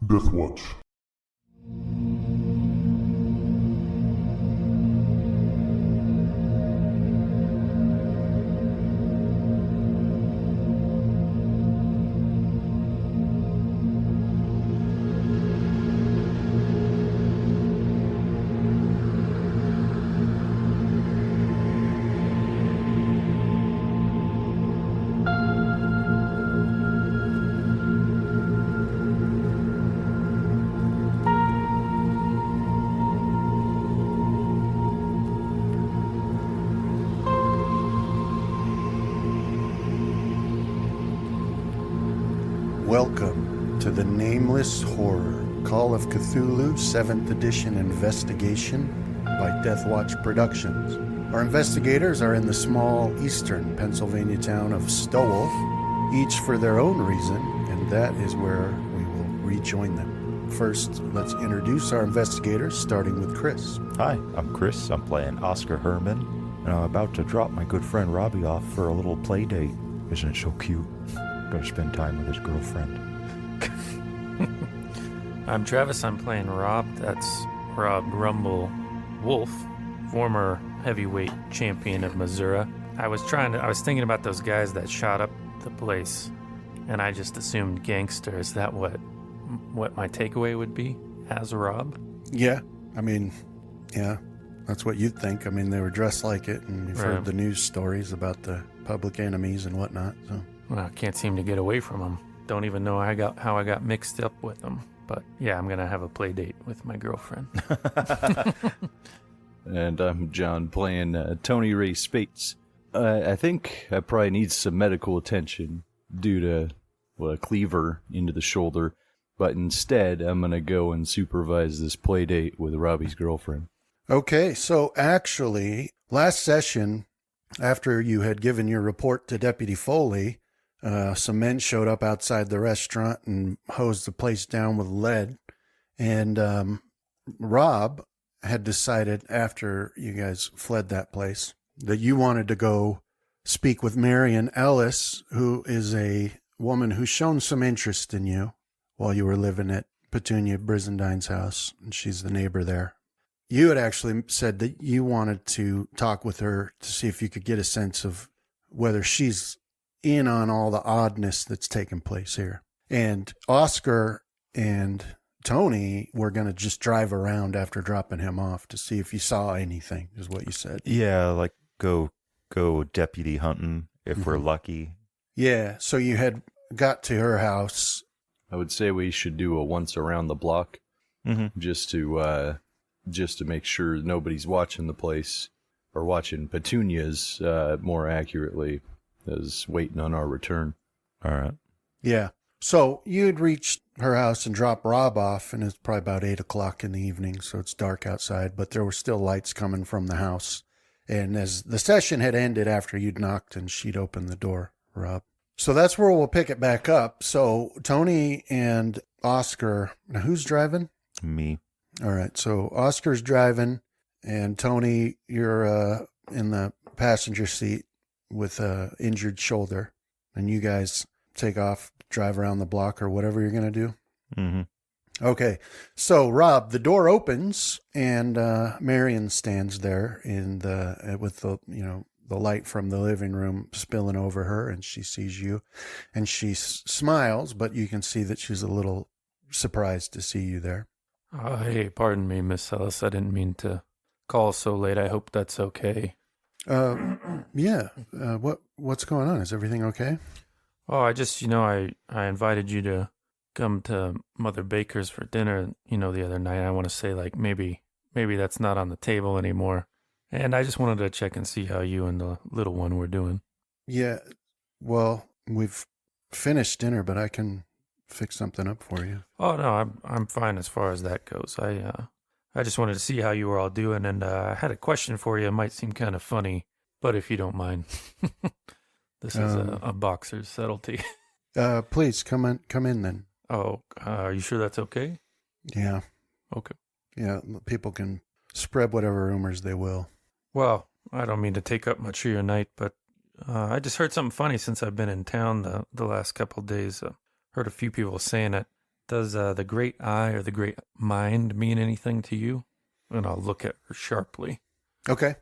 Deathwatch. Welcome to the Nameless Horror Call of Cthulhu 7th Edition Investigation by Deathwatch Productions. Our investigators are in the small eastern Pennsylvania town of Stowell, each for their own reason, and that is where we will rejoin them. First, let's introduce our investigators, starting with Chris. Hi, I'm Chris. I'm playing Oscar Herman, and I'm about to drop my good friend Robbie off for a little play date. Isn't it so cute? Gonna spend time with his girlfriend. I'm Travis. I'm playing Rob. That's Rob Rumble Wolf, former heavyweight champion of Missouri. I was thinking about those guys that shot up the place, and I just assumed gangster. Is that what my takeaway would be as Rob? Yeah, that's what you'd think. I mean, they were dressed like it, and you've heard the news stories about the public enemies and whatnot, so... Well, I can't seem to get away from them. Don't even know how I got mixed up with them. But yeah, I'm going to have a play date with my girlfriend. And I'm John playing Tony Ray Spates. I think I probably need some medical attention due to a cleaver into the shoulder. But instead, I'm going to go and supervise this play date with Robbie's girlfriend. Okay, so actually, last session, after you had given your report to Deputy Foley, some men showed up outside the restaurant and hosed the place down with lead. And Rob had decided after you guys fled that place that you wanted to go speak with Marion Ellis, who is a woman who's shown some interest in you while you were living at Petunia Brisendine's house, and she's the neighbor there. You had actually said that you wanted to talk with her to see if you could get a sense of whether she's in on all the oddness that's taking place here. And Oscar and Tony were going to just drive around after dropping him off to see if you saw anything, is what you said. Yeah, like go deputy hunting if we're lucky. Yeah, so you had got to her house. I would say we should do a once around the block, just to make sure nobody's watching the place, or watching Petunia's more accurately, as waiting on our return. All right. Yeah. So you'd reached her house and dropped Rob off, and it's probably about 8 o'clock in the evening, so it's dark outside, but there were still lights coming from the house. And as the session had ended after you'd knocked and she'd opened the door, Rob. So that's where we'll pick it back up. So Tony and Oscar, now who's driving? Me. All right. So Oscar's driving, and Tony, you're in the passenger seat with a injured shoulder, and you guys take off, drive around the block or whatever you're going to do. Mm-hmm. Okay. So Rob, the door opens, and Marion stands there with the light from the living room spilling over her, and she sees you, and she smiles, but you can see that she's a little surprised to see you there. Hey, pardon me, Miss Ellis. I didn't mean to call so late. I hope that's okay. Yeah. What's going on? Is everything okay? Oh, I just, I invited you to come to Mother Baker's for dinner, the other night. I want to say, like, maybe that's not on the table anymore. And I just wanted to check and see how you and the little one were doing. Yeah. Well, we've finished dinner, but I can fix something up for you. Oh, no, I'm fine as far as that goes. I just wanted to see how you were all doing, and I had a question for you. It might seem kind of funny, but if you don't mind, this is a boxer's subtlety. Please come in then. Oh, are you sure that's okay? Yeah. Okay. Yeah, people can spread whatever rumors they will. Well, I don't mean to take up much of your night, but I just heard something funny since I've been in town the last couple of days. heard a few people saying it. Does the great eye or the great mind mean anything to you? And I'll look at her sharply. Okay.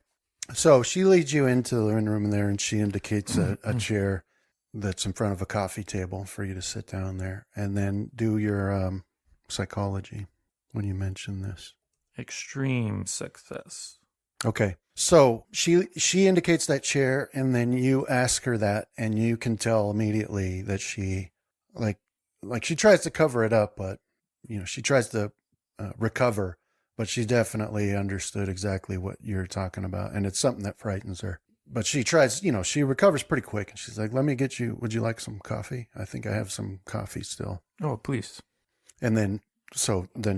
So she leads you into the living room there, and she indicates a chair that's in front of a coffee table for you to sit down there, and then do your psychology when you mention this. Extreme success. Okay. So she indicates that chair, and then you ask her that, and you can tell immediately that she like she tries to cover it up, but she tries to recover, but she definitely understood exactly what you're talking about, and it's something that frightens her. But she tries, she recovers pretty quick, and she's like, "Let me get you. Would you like some coffee? I think I have some coffee still." Oh, please. And then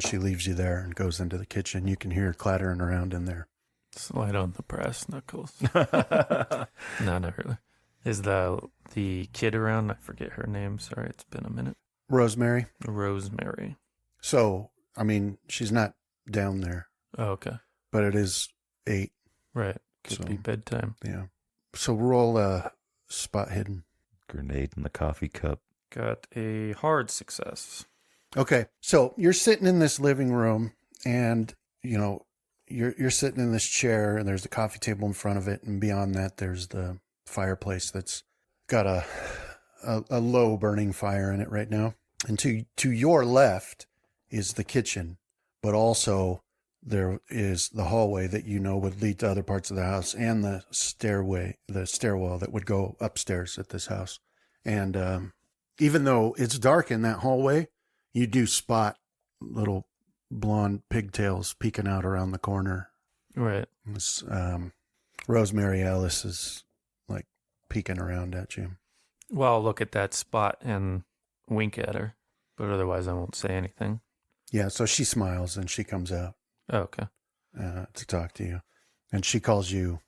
she leaves you there and goes into the kitchen. You can hear her clattering around in there. Slide on the brass knuckles. No, not really. Is the kid around? I forget her name. Sorry, it's been a minute. Rosemary. Rosemary. So, I mean, she's not down there. Oh, okay. But it is 8. Right. Could be bedtime. Yeah. So roll spot hidden. Grenade in the coffee cup. Got a hard success. Okay. So you're sitting in this living room, and, you're sitting in this chair, and there's a coffee table in front of it, and beyond that there's the fireplace that's got a low burning fire in it right now. And to your left is the kitchen, but also there is the hallway that would lead to other parts of the house, and the stairwell that would go upstairs at this house. And even though it's dark in that hallway, you do spot little blonde pigtails peeking out around the corner. Right. It's, Rosemary Ellis is like peeking around at you. Well, I'll look at that spot and wink at her, but otherwise I won't say anything. Yeah, so she smiles and she comes out Oh, okay. to talk to you. And she calls you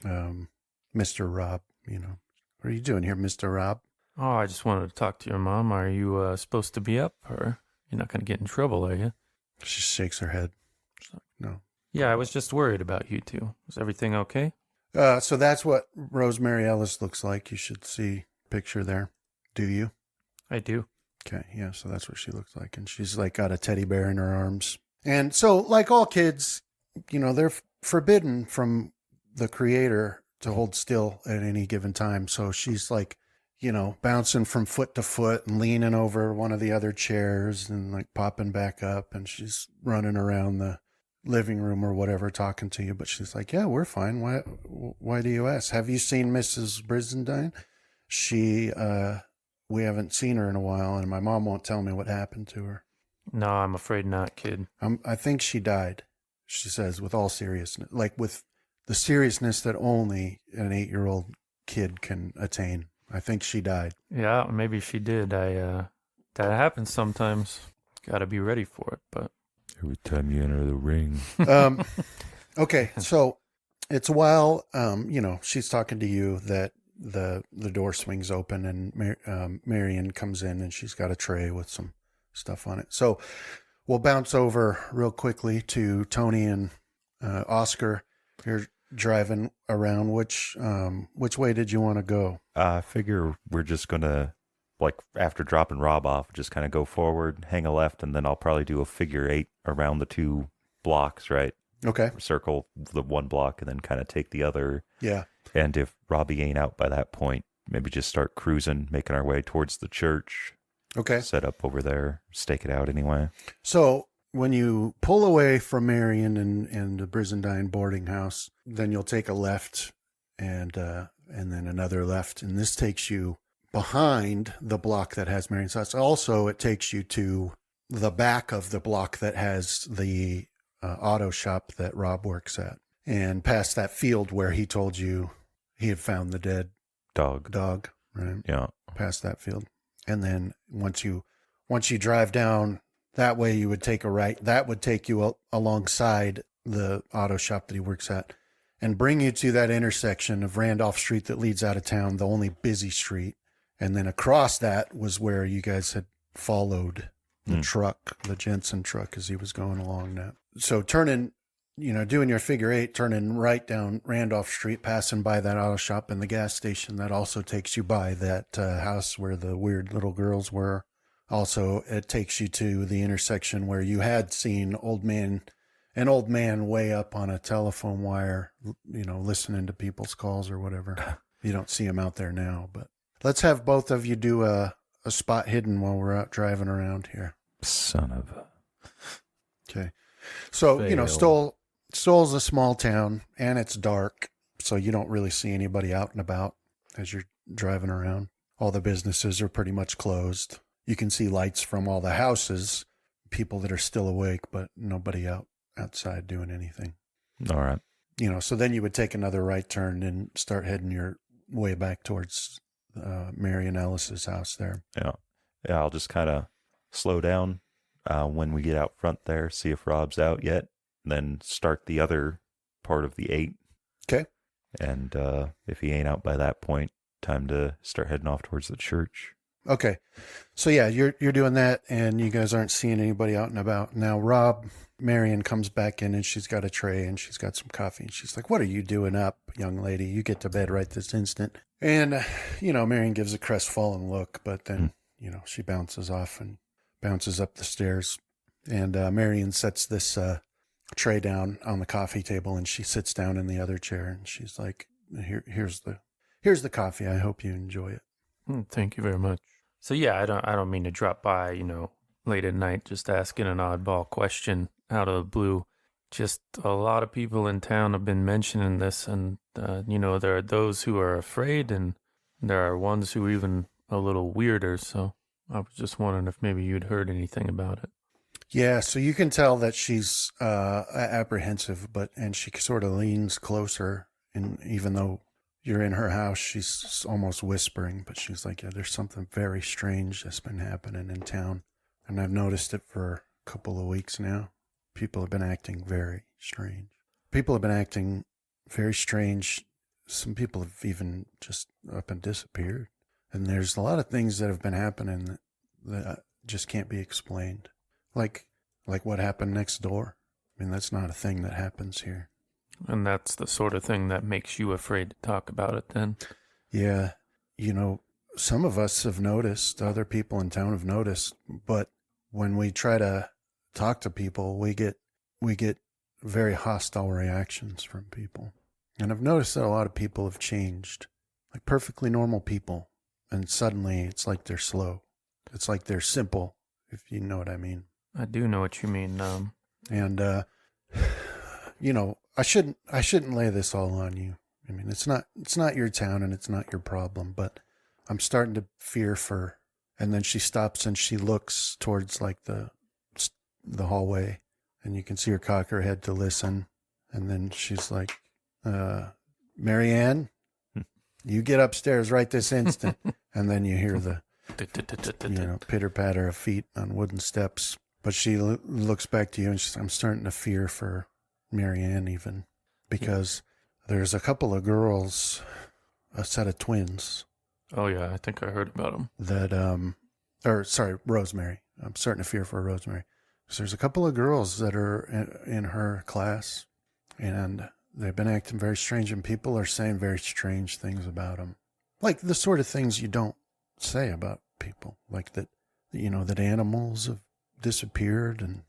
Mr. Rob. What are you doing here, Mr. Rob? Oh, I just wanted to talk to your mom. Are you supposed to be up, or you're not going to get in trouble, are you? She shakes her head. No. Yeah, I was just worried about you two. Is everything okay? So that's what Rosemary Ellis looks like. You should see a picture there. Do you? I do. Okay, yeah, so that's what she looks like. And she's like got a teddy bear in her arms. And so, like all kids, they're forbidden from the creator to hold still at any given time. So she's like, bouncing from foot to foot and leaning over one of the other chairs and like popping back up. And she's running around the living room or whatever talking to you. But she's like, "Yeah, we're fine. Why do you ask? Have you seen Mrs. Brizendine? We haven't seen her in a while, and my mom won't tell me what happened to her." No, I'm afraid not, kid. I think she died, she says, with all seriousness, like with the seriousness that only an 8-year-old kid can attain. I think she died. Yeah, maybe she did. That happens sometimes. Got to be ready for it, but... Every time you enter the ring. Okay, so it's while, she's talking to you that the door swings open, and Marion comes in, and she's got a tray with some stuff on it. So we'll bounce over real quickly to Tony and Oscar. You're driving around. Which way did you want to go? I figure we're just going to, after dropping Rob off, just kind of go forward, hang a left, and then I'll probably do a figure 8 around the 2 blocks, right? Okay. Circle the 1 block and then kind of take the other. Yeah. And if Robbie ain't out by that point, maybe just start cruising, making our way towards the church. Okay. Set up over there, stake it out anyway. So when you pull away from Marion and the Brizendine boarding house, then you'll take a left and then another left. And this takes you behind the block that has Marion's house. Also, it takes you to the back of the block that has the auto shop that Rob works at, and past that field where he told you he had found the dead dog, right? Yeah. Past that field. And then once you drive down that way, you would take a right. That would take you alongside the auto shop that he works at and bring you to that intersection of Randolph Street that leads out of town, the only busy street. And then across that was where you guys had followed the truck, the Jensen truck, as he was going along that. So turning, doing your figure 8, turning right down Randolph Street, passing by that auto shop and the gas station, that also takes you by that house where the weird little girls were Also, it takes you to the intersection where you had seen an old man way up on a telephone wire, listening to people's calls or whatever. You don't see him out there now, but let's have both of you do a spot hidden while we're out driving around here. Son of a... Okay. So, Fail. Stoll's a small town and it's dark, so you don't really see anybody out and about as you're driving around. All the businesses are pretty much closed. You can see lights from all the houses, people that are still awake, but nobody outside doing anything. All right. So then you would take another right turn and start heading your way back towards Mary and Ellis's house there. Yeah. Yeah, I'll just kind of slow down when we get out front there, see if Rob's out yet, then start the other part of the 8. Okay. And if he ain't out by that point, time to start heading off towards the church. Okay. So yeah, you're doing that and you guys aren't seeing anybody out and about. Now Marion comes back in and she's got a tray and she's got some coffee and she's like, "What are you doing up, young lady? You get to bed right this instant." And, Marion gives a crestfallen look, but then, she bounces off and bounces up the stairs. And Marion sets this tray down on the coffee table and she sits down in the other chair and she's like, here's the coffee. I hope you enjoy it. Thank you very much. So yeah, I don't mean to drop by, late at night, just asking an oddball question out of the blue. Just a lot of people in town have been mentioning this, and there are those who are afraid, and there are ones who are even a little weirder. So I was just wondering if maybe you'd heard anything about it. Yeah, so you can tell that she's apprehensive, and she sort of leans closer, and even though you're in her house, she's almost whispering, but she's like, "Yeah, there's something very strange that's been happening in town, and I've noticed it for a couple of weeks now. People have been acting very strange. Some people have even just up and disappeared, and there's a lot of things that have been happening that just can't be explained. Like what happened next door. I mean, that's not a thing that happens here." And that's the sort of thing that makes you afraid to talk about it then? Yeah. Some of us have noticed, other people in town have noticed, but when we try to talk to people, we get very hostile reactions from people. And I've noticed that a lot of people have changed, like perfectly normal people. And suddenly it's like they're slow. It's like they're simple, if you know what I mean. I do know what you mean. And, I shouldn't lay this all on you. I mean, it's not your town and it's not your problem, but I'm starting to fear for, and then she stops and she looks towards like the hallway and you can see her cock her head to listen. And then she's like, "Marianne, you get upstairs right this instant." And then you hear the, pitter patter of feet on wooden steps. But she looks back to you and she's, "I'm starting to fear for Marianne even, because there's a couple of girls, a set of twins." Oh yeah, I think I heard about them. That, Rosemary. I'm starting to fear for Rosemary. So there's a couple of girls that are in her class, and they've been acting very strange, and people are saying very strange things about them. Like the sort of things you don't say about people, like that, that animals have disappeared and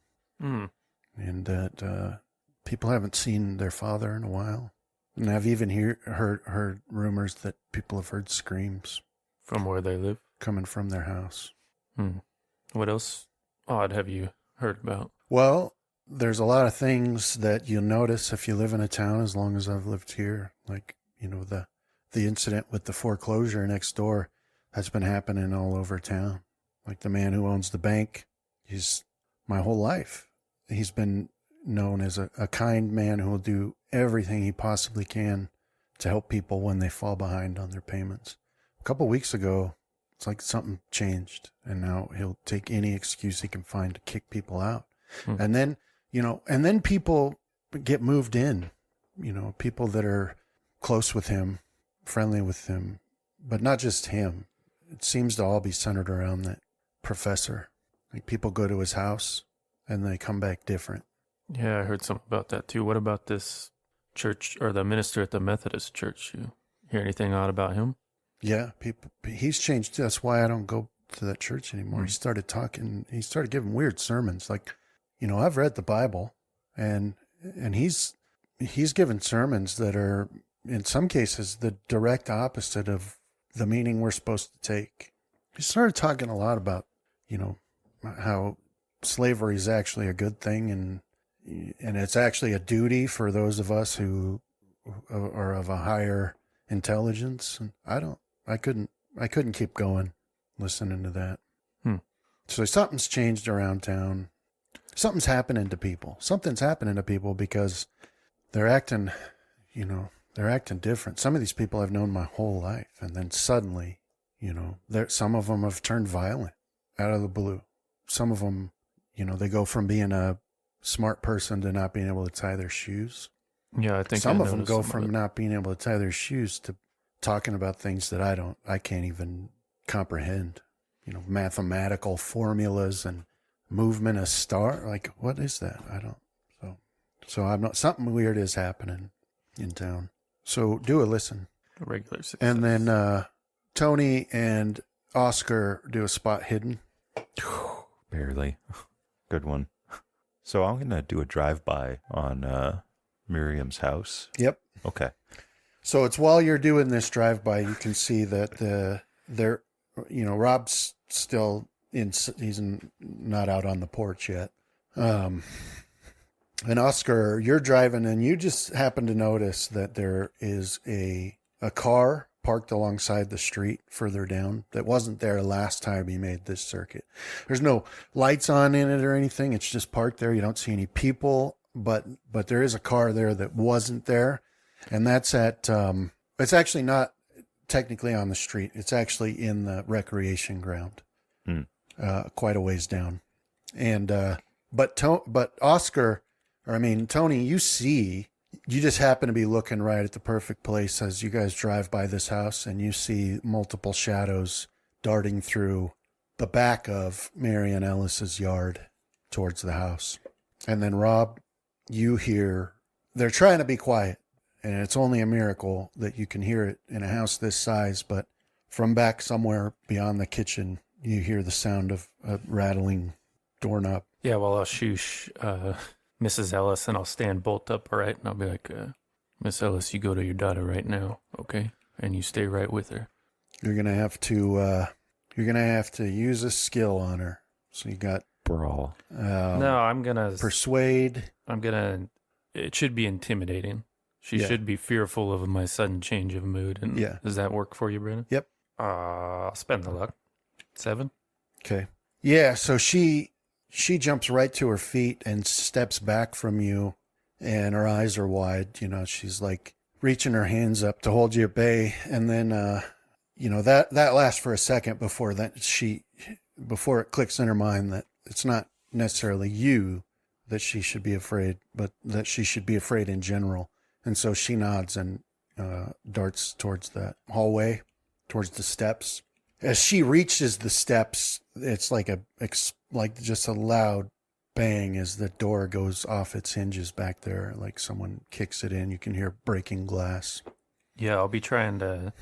that people haven't seen their father in a while. And I've even heard rumors that people have heard screams From where they live? coming from their house. What else odd have you heard about? Well, there's a lot of things that you'll notice if you live in a town as long as I've lived here. Like, the incident with the foreclosure next door, that's been happening all over town. Like the man who owns the bank, my whole life, he's been known as a kind man who will do everything he possibly can to help people when they fall behind on their payments. A couple of weeks ago, it's like something changed, and now he'll take any excuse he can find to kick people out. And then people get moved in, people that are close with him, friendly with him, but not just him. It seems to all be centered around that professor. Like people go to his house and they come back different. Yeah, I heard something about that too. What about this church, or the minister at the Methodist church? You hear anything odd about him? Yeah, he's changed too. That's why I don't go to that church anymore. He started talking. He started giving weird sermons. Like, I've read the Bible, and he's given sermons that are in some cases the direct opposite of the meaning we're supposed to take. He started talking a lot about, how slavery is actually a good thing, and it's actually a duty for those of us who are of a higher intelligence. And I couldn't keep going listening to that. So something's changed around town. Something's happening to people. Something's happening to people because they're acting different. Some of these people I've known my whole life, and then suddenly, some of them have turned violent out of the blue. Some of them, they go from being a smart person to not being able to tie their shoes. Yeah, I think some of them go from not being able to tie their shoes to talking about things that I can't even comprehend. Mathematical formulas and movement of star. Like, what is that? I don't. So I'm not. Something weird is happening in town. So do a listen. Regular success. And then Tony and Oscar do a spot hidden. Barely. Good one. So I'm going to do a drive-by on Miriam's house. Yep. Okay. So it's while you're doing this drive-by, you can see that Rob's still he's not out on the porch yet. And Oscar, you're driving and you just happen to notice that there is a car parked alongside the street further down that wasn't there last time you made this circuit. There's no lights on in it or anything. It's just parked there. You don't see any people, but there is a car there that wasn't there. And that's at, it's actually not technically on the street. It's actually in the recreation ground, quite a ways down. And, but Oscar, Tony, you just happen to be looking right at the perfect place as you guys drive by this house, and you see multiple shadows darting through the back of Marion Ellis's yard towards the house. And then Rob, you hear, they're trying to be quiet, and it's only a miracle that you can hear it in a house this size, but from back somewhere beyond the kitchen, you hear the sound of a rattling doorknob. Yeah, well, I'll shoosh Mrs. Ellis, and I'll stand bolt upright, and I'll be like, Miss Ellis, you go to your daughter right now, okay? And you stay right with her. You're gonna have to use a skill on her. So you got Brawl. No, I'm gonna persuade. It should be intimidating. She should be fearful of my sudden change of mood. And does that work for you, Brandon? Yep. I'll spend the luck. 7. Okay. Yeah. So she jumps right to her feet and steps back from you, and her eyes are wide. She's like reaching her hands up to hold you at bay. And then, that lasts for a second before it clicks in her mind that it's not necessarily you that she should be afraid, but that she should be afraid in general. And so she nods and darts towards that hallway, towards the steps. As she reaches the steps, it's like just a loud bang as the door goes off its hinges back there, like someone kicks it in. You can hear breaking glass. Yeah, I'll be trying to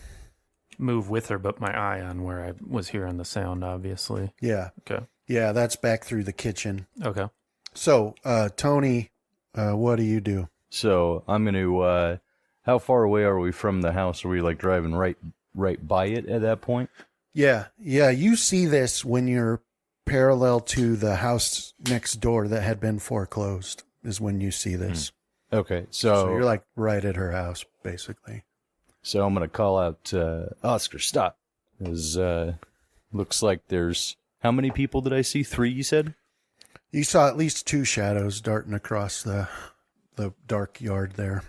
move with her, but my eye on where I was hearing the sound, obviously. Yeah. Okay. Yeah, that's back through the kitchen. Okay. So, Tony, what do you do? So I'm going to, how far away are we from the house? Are we like driving right by it at that point? Yeah. You see this when you're parallel to the house next door that had been foreclosed is when you see this. Okay. So you're like right at her house, basically. So I'm going to call out, Oscar, stop. Because looks like there's, how many people did I see? 3, you said? You saw at least 2 shadows darting across the dark yard there,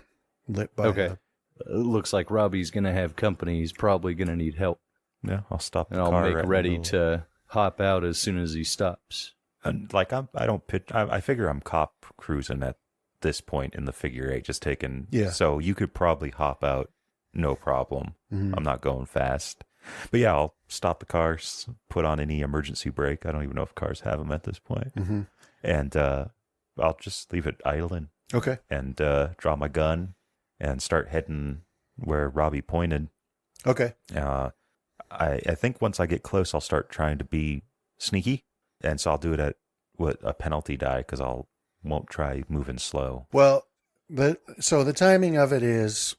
lit by. Okay. It looks like Robbie's going to have company. He's probably going to need help. Yeah, I'll stop the and I'll car. make right ready to hop out as soon as he stops. And I figure I'm cop cruising at this point in the figure 8, just taking. Yeah. So you could probably hop out, no problem. Mm-hmm. I'm not going fast. But yeah, I'll stop the cars, put on any emergency brake. I don't even know if cars have them at this point. Mm-hmm. And I'll just leave it idling. Okay. And draw my gun and start heading where Robbie pointed. Okay. I think once I get close, I'll start trying to be sneaky, and so I'll do it at a penalty die because won't try moving slow. Well, so the timing of it is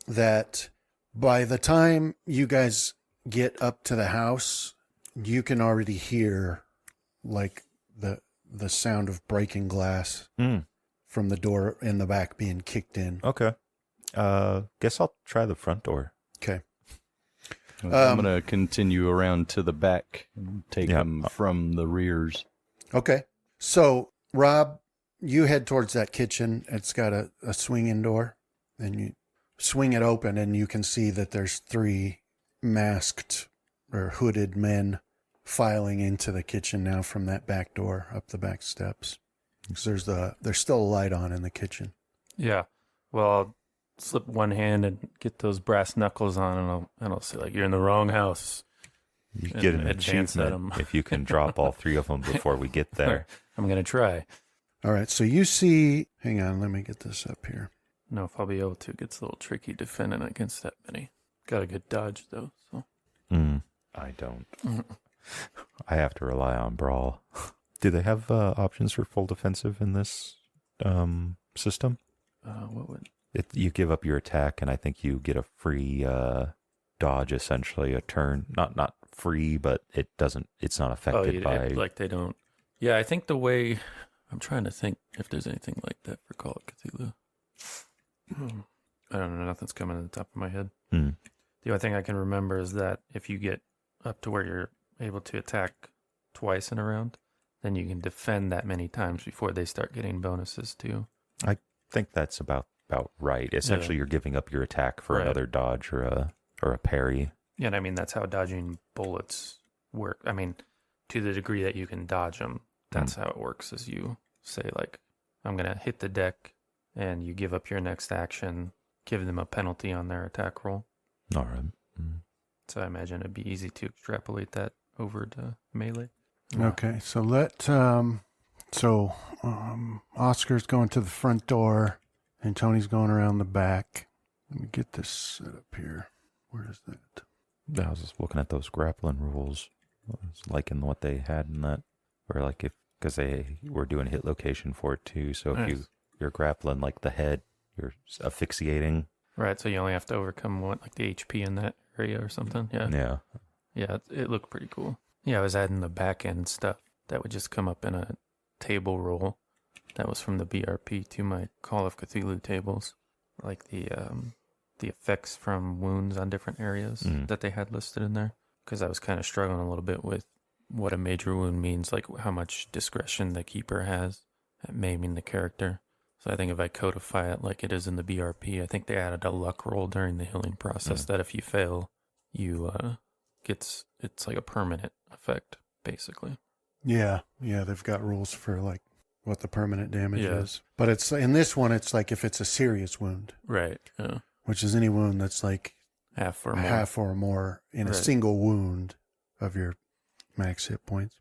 that by the time you guys get up to the house, you can already hear like the sound of breaking glass from the door in the back being kicked in. Okay. Guess I'll try the front door. Okay. I'm going to continue around to the back and take them from the rears. Okay. So, Rob, you head towards that kitchen. It's got a swing-in door, and you swing it open, and you can see that there's 3 masked or hooded men filing into the kitchen now from that back door up the back steps. Because there's still a light on in the kitchen. Yeah. Well, I'll slip one hand and get those brass knuckles on, and I'll say, like, you're in the wrong house. You get an achievement if you can drop all 3 of them before we get there. I'm going to try. All right, so you see... Hang on, let me get this up here. No, if I'll be able to. It gets a little tricky defending against that many. Got a good dodge, though. So. I don't. I have to rely on Brawl. Do they have options for full defensive in this system? What would... You give up your attack, and I think you get a free dodge, essentially, a turn. Not free, but it doesn't. It's not affected by... like they don't... Yeah, I think the way... I'm trying to think if there's anything like that for Call of Cthulhu. I don't know. Nothing's coming to the top of my head. The only thing I can remember is that if you get up to where you're able to attack twice in a round, then you can defend that many times before they start getting bonuses too. I think that's about right. Essentially, you're giving up your attack for another dodge or a parry. Yeah, and I mean, that's how dodging bullets work. I mean, to the degree that you can dodge them, that's how it works, is you say, like, I'm going to hit the deck, and you give up your next action, give them a penalty on their attack roll. All right. So I imagine it'd be easy to extrapolate that over to melee. Okay, so Oscar's going to the front door, and Tony's going around the back. Let me get this set up here. Where is that? I was just looking at those grappling rules. I was liking what they had in that. Or like because they were doing hit location for it too. So if you're grappling like the head, you're asphyxiating. Right, so you only have to overcome like the HP in that area or something. Yeah. Yeah, it looked pretty cool. Yeah, I was adding the back end stuff that would just come up in a table roll that was from the BRP to my Call of Cthulhu tables, like the effects from wounds on different areas that they had listed in there. Because I was kind of struggling a little bit with what a major wound means, like how much discretion the keeper has at maiming the character. So I think if I codify it like it is in the BRP, I think they added a luck roll during the healing process that if you fail, you it's like a permanent effect, basically. Yeah, they've got rules for like what the permanent damage is. But it's in this one, it's like if it's a serious wound. Right. Yeah. Which is any wound that's like half or more in a single wound of your max hit points.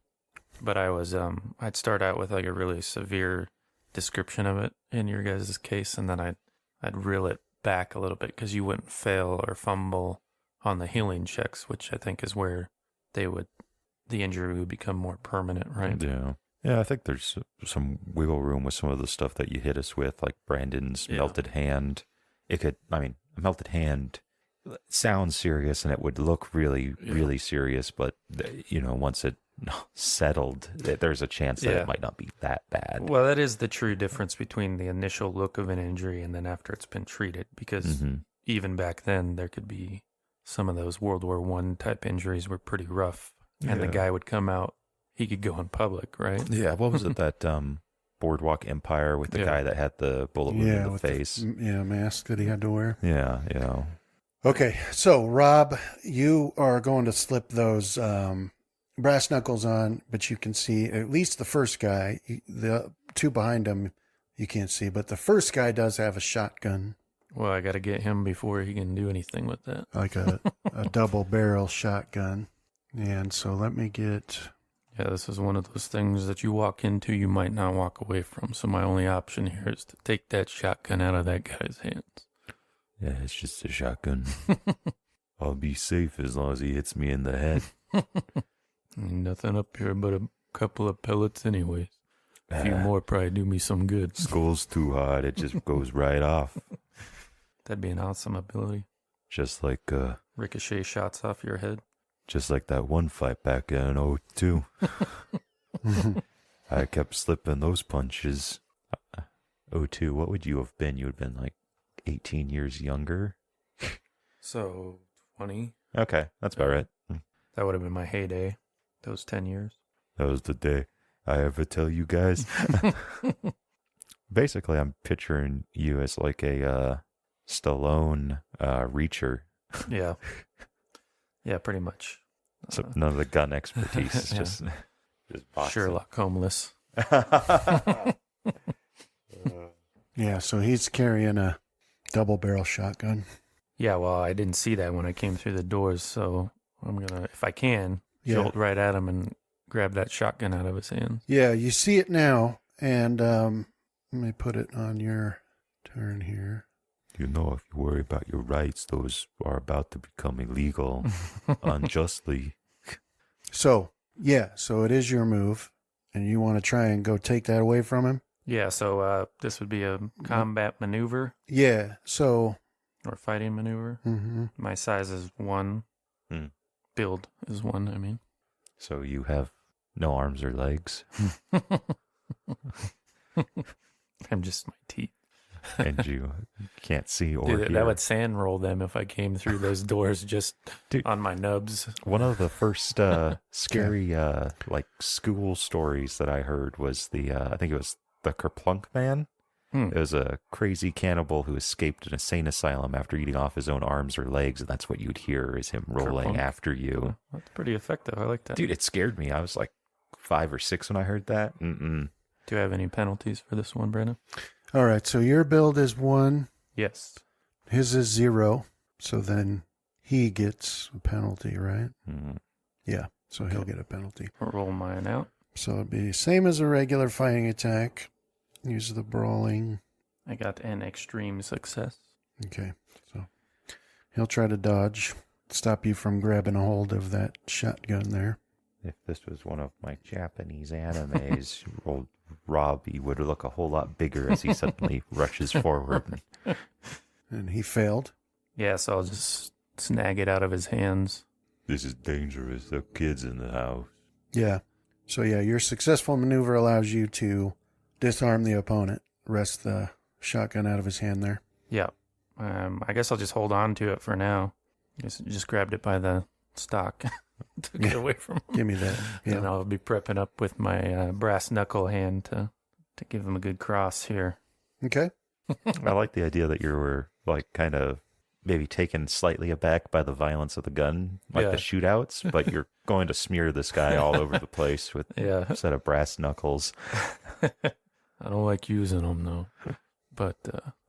But I was I'd start out with like a really severe description of it in your guys' case, and then I'd reel it back a little bit because you wouldn't fail or fumble on the healing checks, which I think is where the injury would become more permanent, right? Yeah, I think there's some wiggle room with some of the stuff that you hit us with, like Brandon's melted hand. A melted hand sounds serious and it would look really, really serious, but once it settled, there's a chance that it might not be that bad. Well, that is the true difference between the initial look of an injury and then after it's been treated, because even back then there could be some of those World War I type injuries were pretty rough, and the guy would come out, he could go in public, right? Yeah, what was it, that Boardwalk Empire with the guy that had the bullet wound in the face? Mask that he had to wear. Yeah. Okay, so Rob, you are going to slip those brass knuckles on, but you can see at least the first guy. The two behind him you can't see, but the first guy does have a shotgun. Well, I got to get him before he can do anything with that. Like a double barrel shotgun. And so let me get... Yeah, this is one of those things that you walk into, you might not walk away from. So my only option here is to take that shotgun out of that guy's hands. Yeah, it's just a shotgun. I'll be safe as long as he hits me in the head. Nothing up here but a couple of pellets anyways. A few more probably do me some good. Skull's too hard. It just goes right off. That'd be an awesome ability. Just like Ricochet shots off your head. just like that one fight back in '02. I kept slipping those punches. '02, what would you have been? You would have been like 18 years younger? So, 20. Okay, that's about right. That would have been my heyday. Those 10 years. That was the day I ever tell you guys. Basically, I'm picturing you as like a Stallone reacher. Yeah. Yeah, pretty much. So none of the gun expertise. It's Yeah. just boxing. Sherlock Holmes. Yeah, so he's carrying a double barrel shotgun. Yeah, well, I didn't see that when I came through the doors, so I'm going to, if I can, Yeah. jolt right at him and grab that shotgun out of his hands. Yeah, you see it now, and let me put it on your turn here. You know, if you worry about your rights, those are about to become illegal unjustly. So, yeah, so it is your move, and you want to try and go take that away from him? Yeah, so this would be a combat maneuver Yeah, so... or fighting maneuver. mhm. My size is 1. Hmm. Build is 1, I mean. So you have no arms or legs, I'm just my teeth. and you can't see or Dude, hear. that would sand roll them if I came through those doors just Dude. on my nubs. One of the first scary like school stories that I heard was the I think it was the Kerplunk Man. It was a crazy cannibal who escaped an insane asylum after eating off his own arms or legs, and that's what you'd hear is him rolling Kerplunk. after you. That's pretty effective. I like that. Dude, it scared me. I was like 5 or 6 when I heard that. Mm-mm. Do you have any penalties for this one, Brandon? All right, so your build is 1, Yes. his is 0, so then he gets a penalty, right? Mm. Yeah, so he'll get a penalty. I'll roll mine out. So it'd be same as a regular fighting attack. Use the brawling. I got an extreme success. Okay, so he'll try to dodge, stop you from grabbing a hold of that shotgun there. If this was one of my Japanese animes, old Robbie would look a whole lot bigger as he suddenly rushes forward. And he failed. Yeah, so I'll just snag it out of his hands. This is dangerous. There are kids in the house. Yeah. So yeah, your successful maneuver allows you to disarm the opponent, wrest the shotgun out of his hand there. Yeah. I guess I'll just hold on to it for now. Just grabbed it by the stock. Took it away from him. Give me that. And Yeah. I'll be prepping up with my brass knuckle hand to give him a good cross here. Okay. I like the idea that you were like kind of maybe taken slightly aback by the violence of the gun, like Yeah. the shootouts, but you're going to smear this guy all over the place with Yeah. a set of brass knuckles. I don't like using them, though. But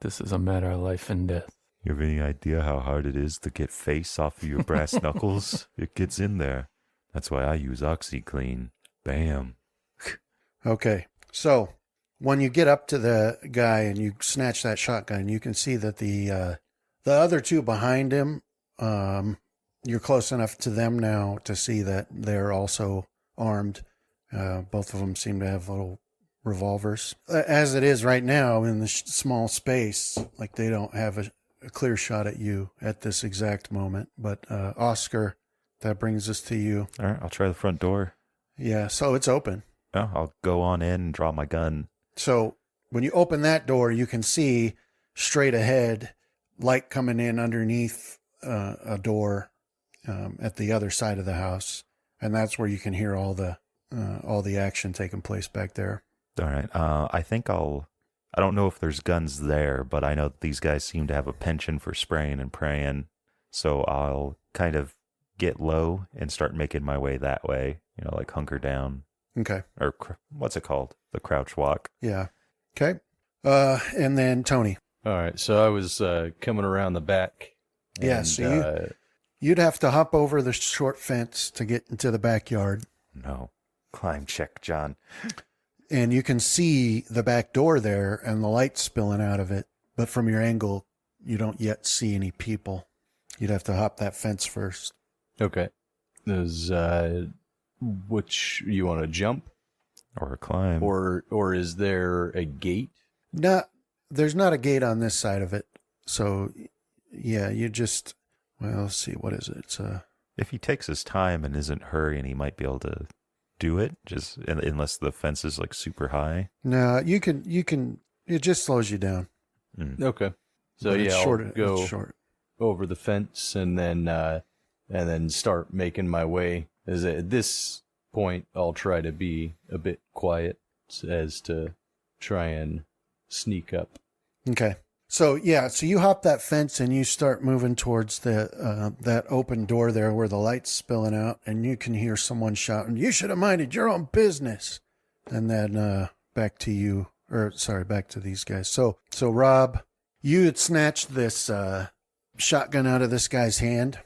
this is a matter of life and death. You have any idea how hard it is to get face off of your brass knuckles? It gets in there. That's why I use OxyClean. Bam. Okay. So when you get up to the guy and you snatch that shotgun, you can see that the other two behind him, you're close enough to them now to see that they're also armed. Both of them seem to have little revolvers. As it is right now in the small space, like they don't have a clear shot at you at this exact moment. But Oscar, that brings us to you. All right, I'll try the front door. Yeah, so it's open. Oh, I'll go on in and draw my gun. So when you open that door, you can see straight ahead, light coming in underneath a door at the other side of the house, and that's where you can hear all the action taking place back there. All right. I think I don't know if there's guns there, but I know that these guys seem to have a penchant for spraying and praying. So I'll kind of get low and start making my way that way, like hunker down. Okay. Or what's it called? The crouch walk. Yeah. Okay. And then Tony. All right, so I was coming around the back. Yeah, and, so you'd have to hop over the short fence to get into the backyard. No. Climb check, John. And you can see the back door there and the light spilling out of it. But from your angle, you don't yet see any people. You'd have to hop that fence first. Okay. Does which you want to jump Or a climb. or is there a gate? There's not a gate on this side of it. So, yeah, you just, well, let's see, what is it? It's If he takes his time and isn't hurrying, he might be able to do it, just unless the fence is like super high. no, you can, it just slows you down. Okay. So But yeah, it's I'll short, go it's short. over the fence and then start making my way. At this point, I'll try to be a bit quiet as to try and sneak up. Okay. So you hop that fence and you start moving towards the that open door there where the light's spilling out, and you can hear someone shouting, "You should have minded your own business." And then back to you, back to these guys. So Rob, you had snatched this shotgun out of this guy's hand,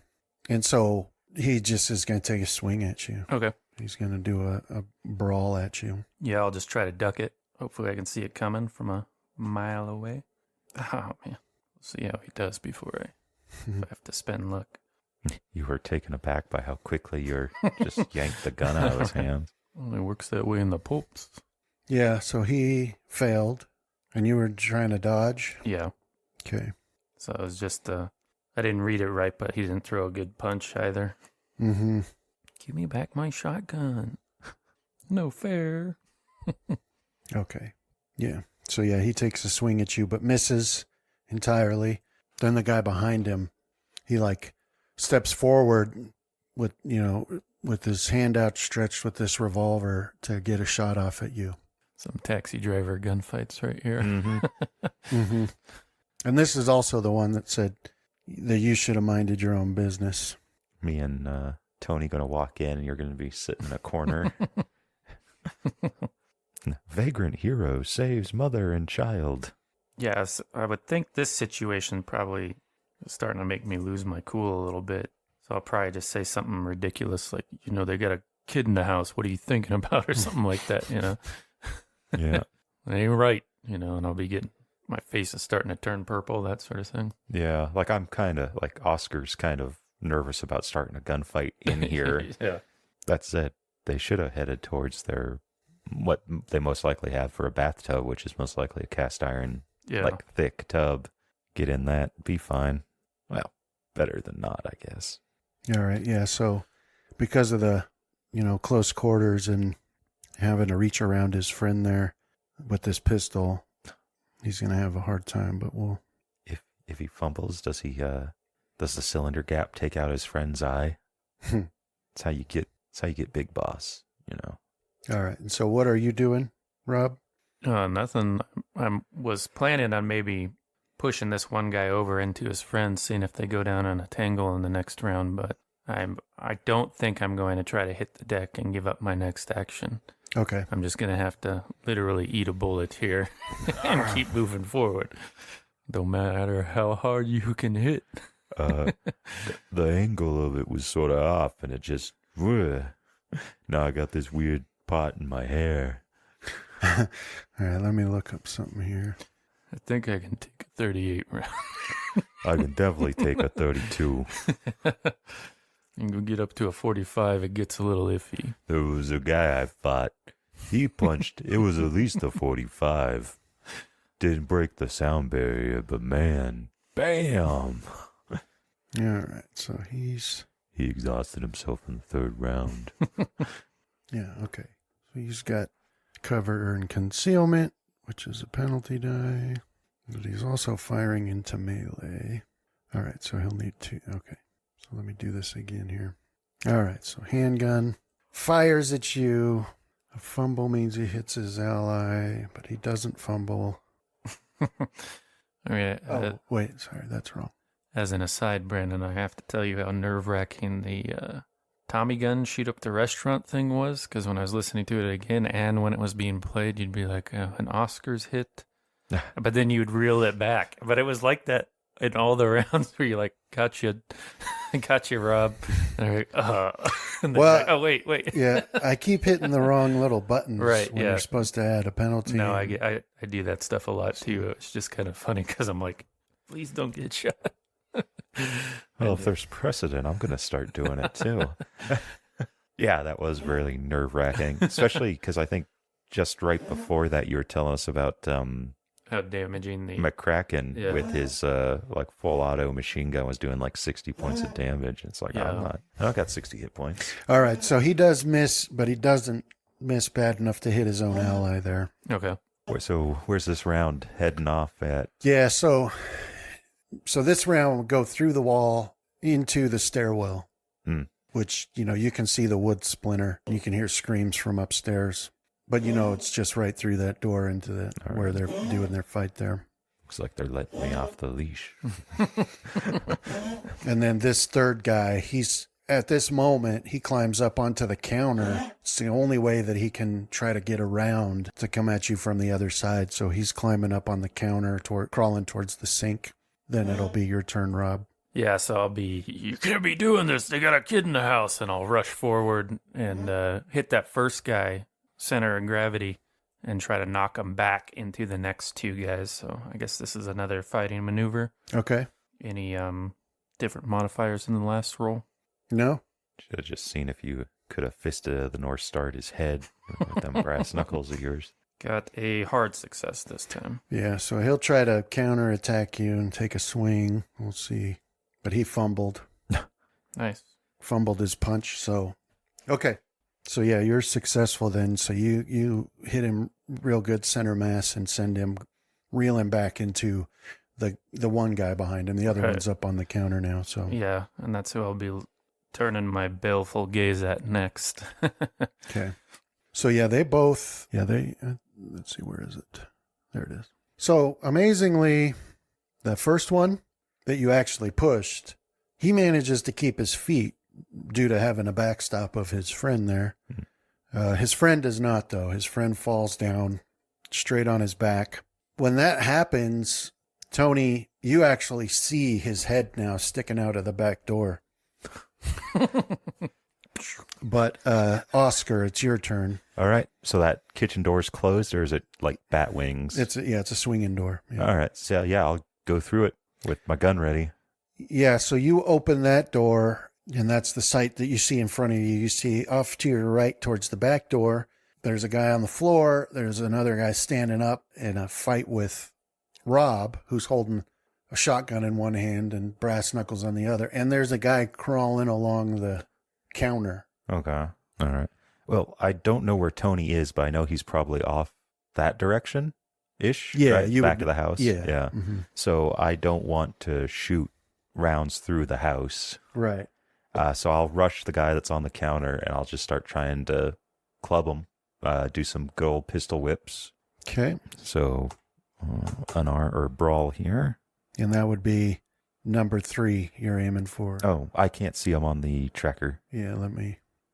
and so he just is going to take a swing at you. Okay. He's going to do a brawl at you. Yeah, I'll just try to duck it. Hopefully I can see it coming from a mile away. Oh, man. We'll see how he does before I have to spend luck. You were taken aback by how quickly you're just yanked the gun out of his hand. Only works that way in the pulps. Yeah, so he failed, and you were trying to dodge. Yeah. Okay. So it was just, I didn't read it right, but he didn't throw a good punch either. Mm-hmm. Give me back my shotgun. No fair. Okay. Yeah. So yeah, he takes a swing at you, but misses entirely. Then the guy behind him, he like steps forward with his hand outstretched with this revolver to get a shot off at you. Some taxi driver gunfights right here. Mm-hmm. Mm-hmm. And this is also the one that said that you should have minded your own business. Me and Tony going to walk in, and you're going to be sitting in a corner. Vagrant hero saves mother and child. Yes, I would think this situation probably is starting to make me lose my cool a little bit. So I'll probably just say something ridiculous like, they got a kid in the house. What are you thinking about? Or something like that, Yeah. It ain't right, and I'll be getting, my face is starting to turn purple, that sort of thing. Yeah. Like I'm kind of, like Oscar's kind of nervous about starting a gunfight in here. Yeah. That's it. They should have headed towards what they most likely have for a bathtub, which is most likely a cast iron, like thick tub. Get in that, be fine. Well, better than not, I guess. All right. Yeah. So because of the, close quarters and having to reach around his friend there with this pistol, he's going to have a hard time, but we'll. If he fumbles, does the cylinder gap take out his friend's eye? That's how you get big boss, All right. And so what are you doing, Rob? Nothing. I was planning on maybe pushing this one guy over into his friends, seeing if they go down on a tangle in the next round, but I don't think I'm going to try to hit the deck and give up my next action. Okay. I'm just going to have to literally eat a bullet here and keep moving forward. Don't matter how hard you can hit. The angle of it was sort of off, and it just... Now I got this weird pot in my hair. All right, let me look up something here. I think I can take a 38 round. I can definitely take a 32. You can get up to a 45, it gets a little iffy. There was a guy I fought. He punched. It was at least a 45. Didn't break the sound barrier, but man, bam! All right, so He exhausted himself in the third round. yeah, okay. So he's got cover and concealment, which is a penalty die. But he's also firing into melee. All right, so he'll need two. Okay, so let me do this again here. All right, so handgun fires at you. A fumble means he hits his ally, but he doesn't fumble. Okay, Wait, sorry, that's wrong. as an aside, Brandon, I have to tell you how nerve-wracking the Tommy gun shoot up the restaurant thing was, because when I was listening to it again and when it was being played, you'd be like, an Oscars hit. But then you'd reel it back. But it was like that in all the rounds where you're like, gotcha, Rob. And they're like, and Well, like, oh, wait. Yeah, I keep hitting the wrong little buttons Right, when yeah. you're supposed to add a penalty. No, I do that stuff a lot too. It's just kind of funny because I'm like, please don't get shot. Well, if there's precedent, I'm going to start doing it too. Yeah, that was really nerve-wracking, especially because I think just right before that you were telling us about How damaging the McCracken with his like full auto machine gun was doing like 60 points of damage. It's like, I don't got 60 hit points. All right, so he does miss, but he doesn't miss bad enough to hit his own ally there. Okay. So where's this round heading off at? Yeah, so this round will go through the wall into the stairwell, which, you can see the wood splinter. You can hear screams from upstairs, but it's just right through that door into where they're doing their fight there. Looks like they're letting me off the leash. And then this third guy, at this moment, he climbs up onto the counter. It's the only way that he can try to get around to come at you from the other side. So he's climbing up on the counter, crawling towards the sink. Then it'll be your turn, Rob. Yeah, so you can't be doing this. They got a kid in the house. And I'll rush forward and hit that first guy, center of gravity, and try to knock him back into the next two guys. So I guess this is another fighting maneuver. Okay. Any different modifiers in the last roll? No? Should have just seen if you could have fisted the North Star at his head with them brass knuckles of yours. Got a hard success this time. Yeah, so he'll try to counterattack you and take a swing. We'll see. But he fumbled. Nice. Fumbled his punch, so... Okay. So yeah, you're successful then. So you hit him real good center mass and reel him back into the one guy behind him. The other one's up on the counter now, so... Yeah, and that's who I'll be turning my baleful gaze at next. Okay. So yeah, they both... Yeah, let's see, where is it? There it is. So amazingly, the first one that you actually pushed, he manages to keep his feet due to having a backstop of his friend there. His friend does not, though. His friend falls down straight on his back. When that happens, Tony, you actually see his head now sticking out of the back door. But Oscar, it's your turn. All right. So that kitchen door's closed, or is it like bat wings? It's a swinging door. Yeah. All right. So yeah, I'll go through it with my gun ready. Yeah, so you open that door, and that's the sight that you see in front of you. You see off to your right towards the back door, there's a guy on the floor. There's another guy standing up in a fight with Rob, who's holding a shotgun in one hand and brass knuckles on the other. And there's a guy crawling along the counter. Okay. All right. Well, I don't know where Tony is, but I know he's probably off that direction-ish. Yeah, right? Back to the house. Yeah. Mm-hmm. So I don't want to shoot rounds through the house. Right. So I'll rush the guy that's on the counter, and I'll just start trying to club him. Do some good old pistol whips. Okay. So unarmed or brawl here. And that would be number 3 you're aiming for. Oh, I can't see him on the tracker. Yeah,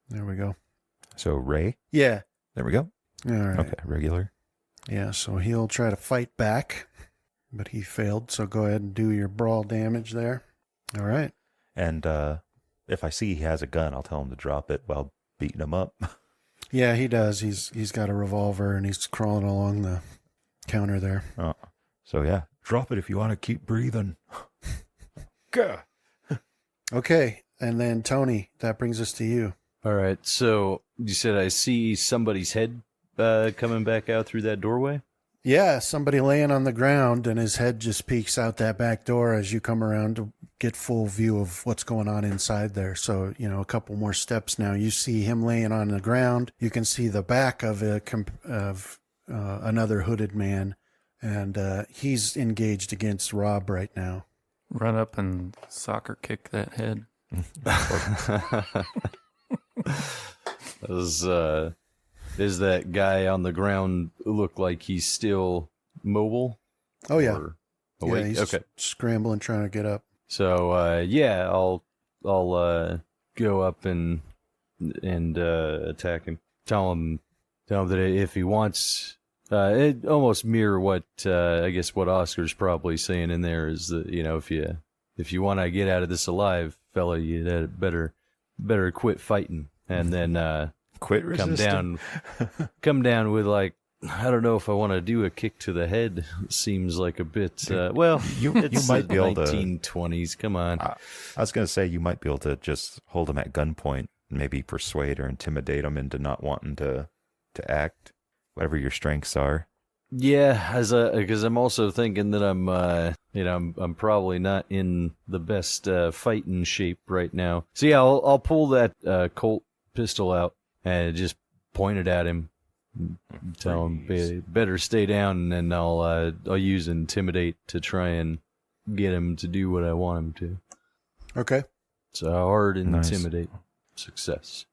there we go. So Ray? Yeah. There we go. All right. Okay, regular. Yeah, so he'll try to fight back, but he failed. So go ahead and do your brawl damage there. All right. And if I see he has a gun, I'll tell him to drop it while beating him up. Yeah, he does. He's got a revolver, and he's crawling along the counter there. Oh. So yeah, drop it if you want to keep breathing. Gah. Okay, and then Tony, that brings us to you. All right, so you said I see somebody's head coming back out through that doorway? Yeah, somebody laying on the ground, and his head just peeks out that back door as you come around to get full view of what's going on inside there. So, a couple more steps now. You see him laying on the ground. You can see the back of another hooded man, and he's engaged against Rob right now. Run up and soccer kick that head. Does that guy on the ground look like he's still mobile? Oh, yeah. Awake? Yeah, he's okay. Scrambling, trying to get up. So, I'll go up and attack him. Tell him that if he wants, it almost mirror what I guess what Oscar's probably saying in there is that if you want to get out of this alive, fella, you better quit fighting and then quit resisting. come down with like I don't know if I want to do a kick to the head. It seems like a bit. Well, You it's might be able to. 1920s. Come on. I was going to say you might be able to just hold him at gunpoint, maybe persuade or intimidate him into not wanting to act, whatever your strengths are. Yeah, because I'm also thinking that I'm probably not in the best fighting shape right now. So yeah, I'll pull that Colt pistol out and just point it at him. Tell him better stay down, and then I'll use intimidate to try and get him to do what I want him to. Okay. So hard Nice. intimidate. Success.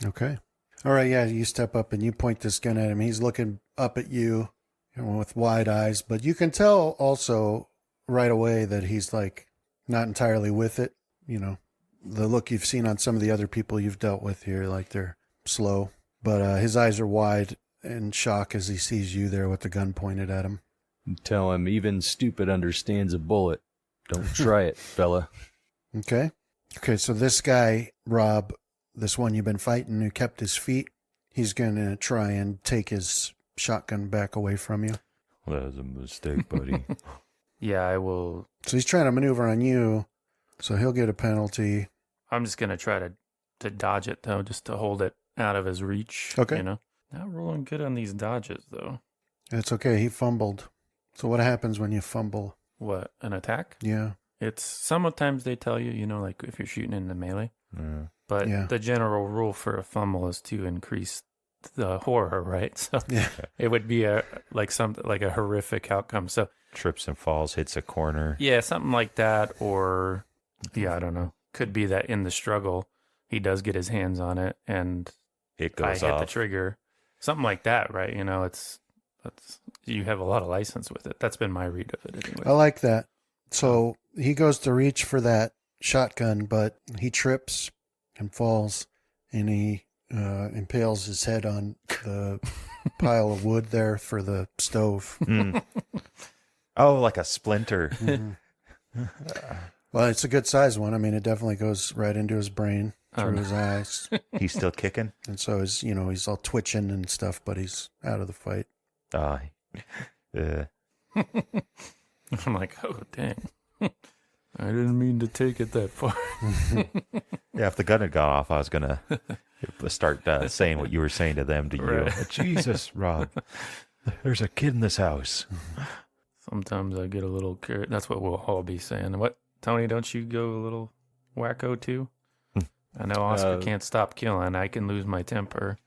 Okay. All right. Yeah. You step up and you point this gun at him. He's looking up at you, with wide eyes, but you can tell also right away that he's like not entirely with it. The look you've seen on some of the other people you've dealt with here, like they're slow, but his eyes are wide in shock as he sees you there with the gun pointed at him. Tell him even stupid understands a bullet. Don't try it, fella. Okay. Okay. So this guy, Rob, this one you've been fighting who kept his feet, he's going to try and take his shotgun back away from you. Well, that was a mistake, buddy. Yeah, I will. So he's trying to maneuver on you, so he'll get a penalty. I'm just gonna try to dodge it though, just to hold it out of his reach. Okay. Not rolling good on these dodges though. It's okay. He fumbled. So what happens when you fumble? What, an attack? Yeah. It's sometimes they tell you, like if you're shooting in the melee. Yeah. But Yeah. the general rule for a fumble is to increase the horror, right? So Yeah. it would be a horrific outcome. So Trips and falls, hits a corner. yeah, something like that, or I don't know. Could be that in the struggle he does get his hands on it and It I goes hit off. the trigger. Something like that, right? That's you have a lot of license with it. That's been my read of it anyway. I like that. So he goes to reach for that shotgun, but he trips and falls, and he impales his head on the pile of wood there for the stove. Mm. Oh, like a splinter. Mhm. Well, it's a good size one. I mean, it definitely goes right into his brain, through his eyes. He's still kicking. And so he's all twitching and stuff, but he's out of the fight. Uh, I'm like, oh dang. I didn't mean to take it that far. yeah, if the gun had gone off, I was going to start saying what you were saying to them to you. Right. Jesus, Rob, there's a kid in this house. Sometimes I get a little curious. That's what we'll all be saying. What, Tony, don't you go a little wacko too? I know Oscar can't stop killing. I can lose my temper.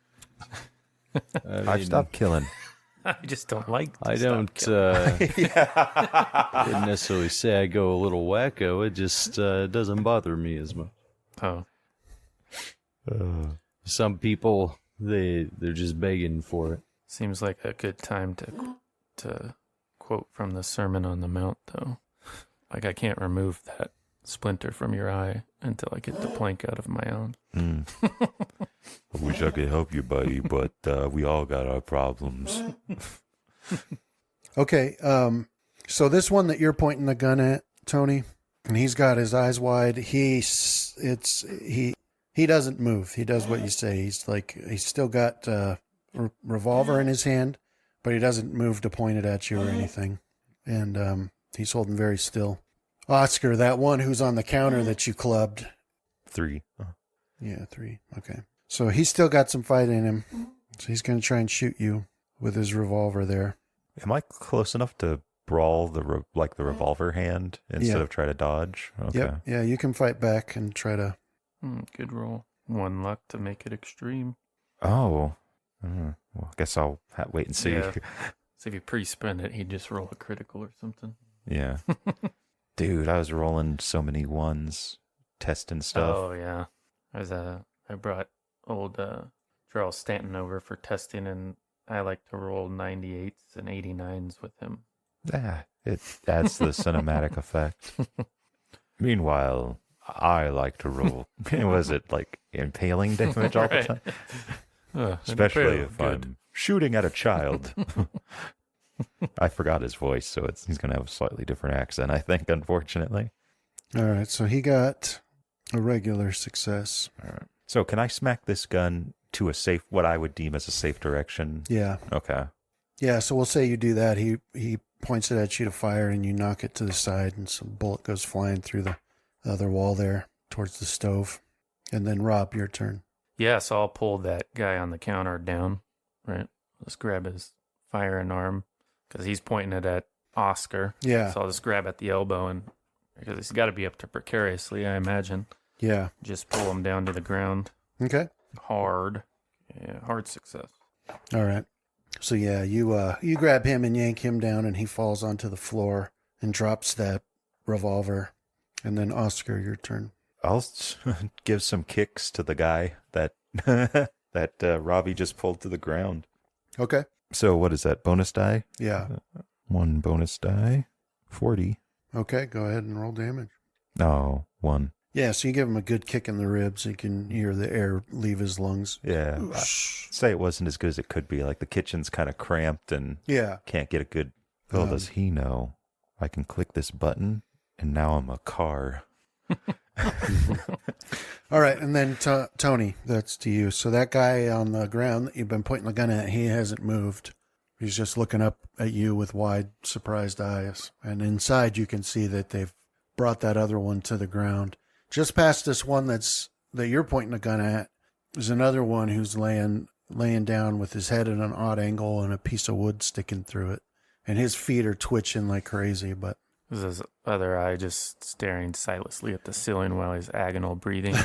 I've stopped killing. I just don't like to I stop don't killing. didn't necessarily say I go a little wacko. It just doesn't bother me as much. Oh, Some people, they're just begging for it. seems like a good time to quote from the Sermon on the Mount, though. Like, I can't remove that splinter from your eye until I get the plank out of my own. I wish I could help you, buddy, but we all got our problems. Okay, so this one that you're pointing the gun at, Tony, and he's got his eyes wide. He doesn't move. He does what you say. He's still got a revolver in his hand, but he doesn't move to point it at you or anything. And he's holding very still. Oscar, that one who's on the counter that you clubbed. 3. Yeah, 3. Okay. So he's still got some fight in him. So he's going to try and shoot you with his revolver there. Am I close enough to brawl the revolver hand instead Yeah. of try to dodge? Okay. Yep. Yeah, you can fight back and try to. Good roll. 1 luck to make it extreme. Oh. Well, I guess I'll wait and see. Yeah. So if you pre-spend it, he'd just roll a critical or something. Yeah. Dude, I was rolling so many ones, testing stuff. Oh, yeah. I brought old Charles Stanton over for testing, and I like to roll 98s and 89s with him. Yeah, it adds to the cinematic effect. Meanwhile, I like to roll. Was it like impaling damage all the time? Especially if I'm shooting at a child. I forgot his voice, so he's going to have a slightly different accent, I think, unfortunately. All right. So he got a regular success. All right. So can I smack this gun to what I would deem as a safe direction? Yeah. Okay. Yeah, so we'll say you do that. He points it at you to fire, and you knock it to the side, and some bullet goes flying through the other wall there towards the stove. And then Rob, your turn. Yeah, so I'll pull that guy on the counter down, right? Let's grab his firing arm because he's pointing it at Oscar. Yeah. So I'll just grab at the elbow and because he's got to be up to precariously, I imagine. Yeah. Just pull him down to the ground. Okay. Hard. Yeah, hard success. All right. So yeah, you grab him and yank him down, and he falls onto the floor and drops that revolver. And then Oscar, your turn. I'll give some kicks to the guy that Robbie just pulled to the ground. Okay. So what is that? Bonus die? Yeah. 1 bonus die. 40. Okay, go ahead and roll damage. Oh, 1. Yeah, so you give him a good kick in the ribs. You can hear the air leave his lungs. Yeah. Say it wasn't as good as it could be. Like the kitchen's kind of cramped and Yeah. can't get a good... Little does he know, I can click this button and now I'm a car. All right, and then Tony, that's to you. So that guy on the ground that you've been pointing the gun at, he hasn't moved. He's just looking up at you with wide, surprised eyes. And inside you can see that they've brought that other one to the ground. Just past this one that you're pointing the gun at is another one who's laying down with his head at an odd angle and a piece of wood sticking through it. And his feet are twitching like crazy, but... Is his other eye just staring sightlessly at the ceiling while he's agonal breathing?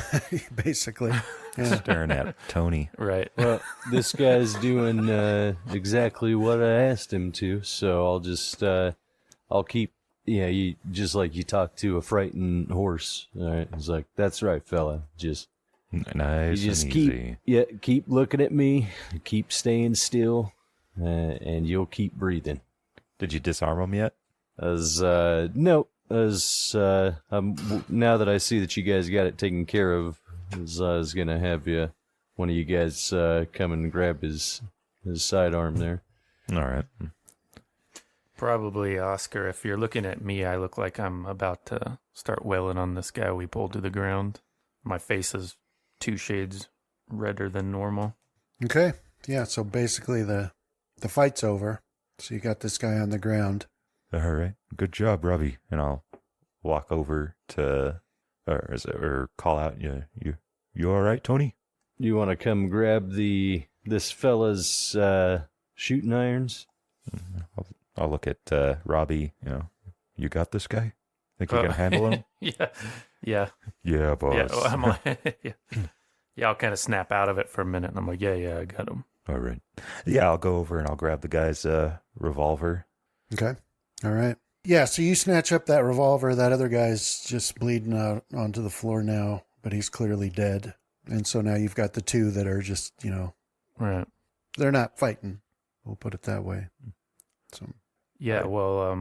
Basically. Yeah. Staring at Tony. Right. Well, this guy's doing exactly what I asked him to, so I'll just I'll keep. Yeah, you just like you talk to a frightened horse. All right, it's like that's right, fella. Just Nice you just and keep easy. keep looking at me, keep staying still, and you'll keep breathing. Did you disarm him yet? No, now that I see that you guys got it taken care of, I was gonna have one of you guys come and grab his sidearm there. All right. Probably, Oscar. If you're looking at me, I look like I'm about to start wailing on this guy we pulled to the ground. My face is 2 shades redder than normal. Okay. Yeah, so basically the fight's over. So you got this guy on the ground. All right. Good job, Robbie. And I'll walk over to, or call out, you all right, Tony? You want to come grab this fella's shooting irons? I'll look at Robbie. You got this guy? Think you can handle him? Yeah. Yeah, boss. Yeah, well, I'm like, yeah, I'll kind of snap out of it for a minute, and I'm like, yeah, I got him. All right. Yeah, I'll go over and I'll grab the guy's revolver. Okay. All right. Yeah, so you snatch up that revolver. That other guy's just bleeding out onto the floor now, but he's clearly dead. And so now you've got the two that are just, Right. they're not fighting. We'll put it that way. So Yeah, well,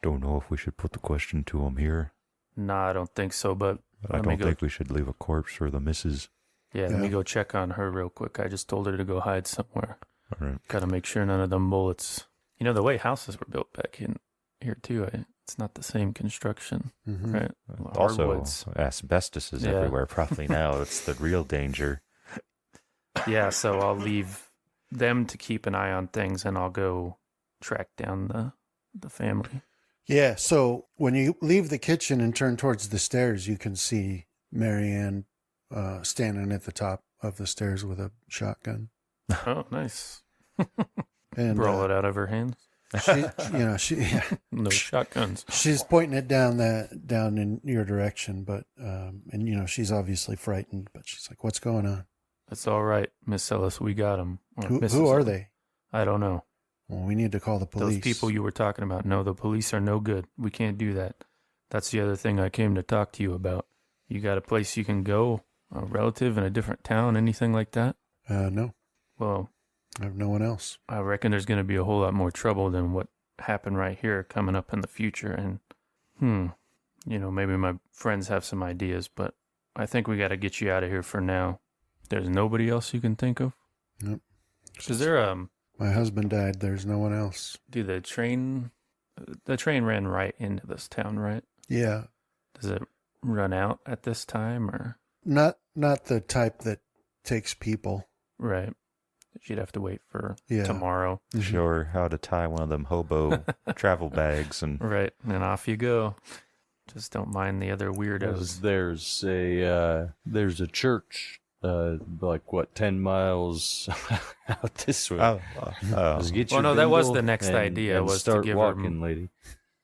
Don't know if we should put the question to him here. nah, I don't think so, but I don't think we should leave a corpse for the missus. let me go check on her real quick. I just told her to go hide somewhere. All right. Gotta make sure none of them bullets. The way houses were built back in here, too, it's not the same construction, right? Also, Hardwoods. asbestos is Yeah. everywhere probably now. It's the real danger. Yeah, so I'll leave them to keep an eye on things, and I'll go track down the family. yeah, so when you leave the kitchen and turn towards the stairs, you can see Marianne standing at the top of the stairs with a shotgun. Oh, nice. And Roll it out of her hands. No shotguns. She's pointing it down in your direction, but and she's obviously frightened, but she's like, "What's going on? That's all right, Miss Ellis. We got them. Who are they? I don't know. Well, we need to call the police." Those people you were talking about. No, the police are no good. We can't do that. That's the other thing I came to talk to you about. You got a place you can go, a relative in a different town, anything like that? No, Well, I have no one else. I reckon there's going to be a whole lot more trouble than what happened right here coming up in the future. And, maybe my friends have some ideas, but I think we got to get you out of here for now. There's nobody else you can think of? Nope. Is there My husband died. There's no one else. the train ran right into this town, right? Yeah, Does it run out at this time or? not the type that takes people. Right. She'd have to wait for Yeah. tomorrow. Show her how to tie one of them hobo travel bags and Right, and off you go. Just don't mind the other weirdos. There's a church, like what, 10 miles out this way. Just get Well, your no, that was bindle the next idea, and was to start give her walking, lady.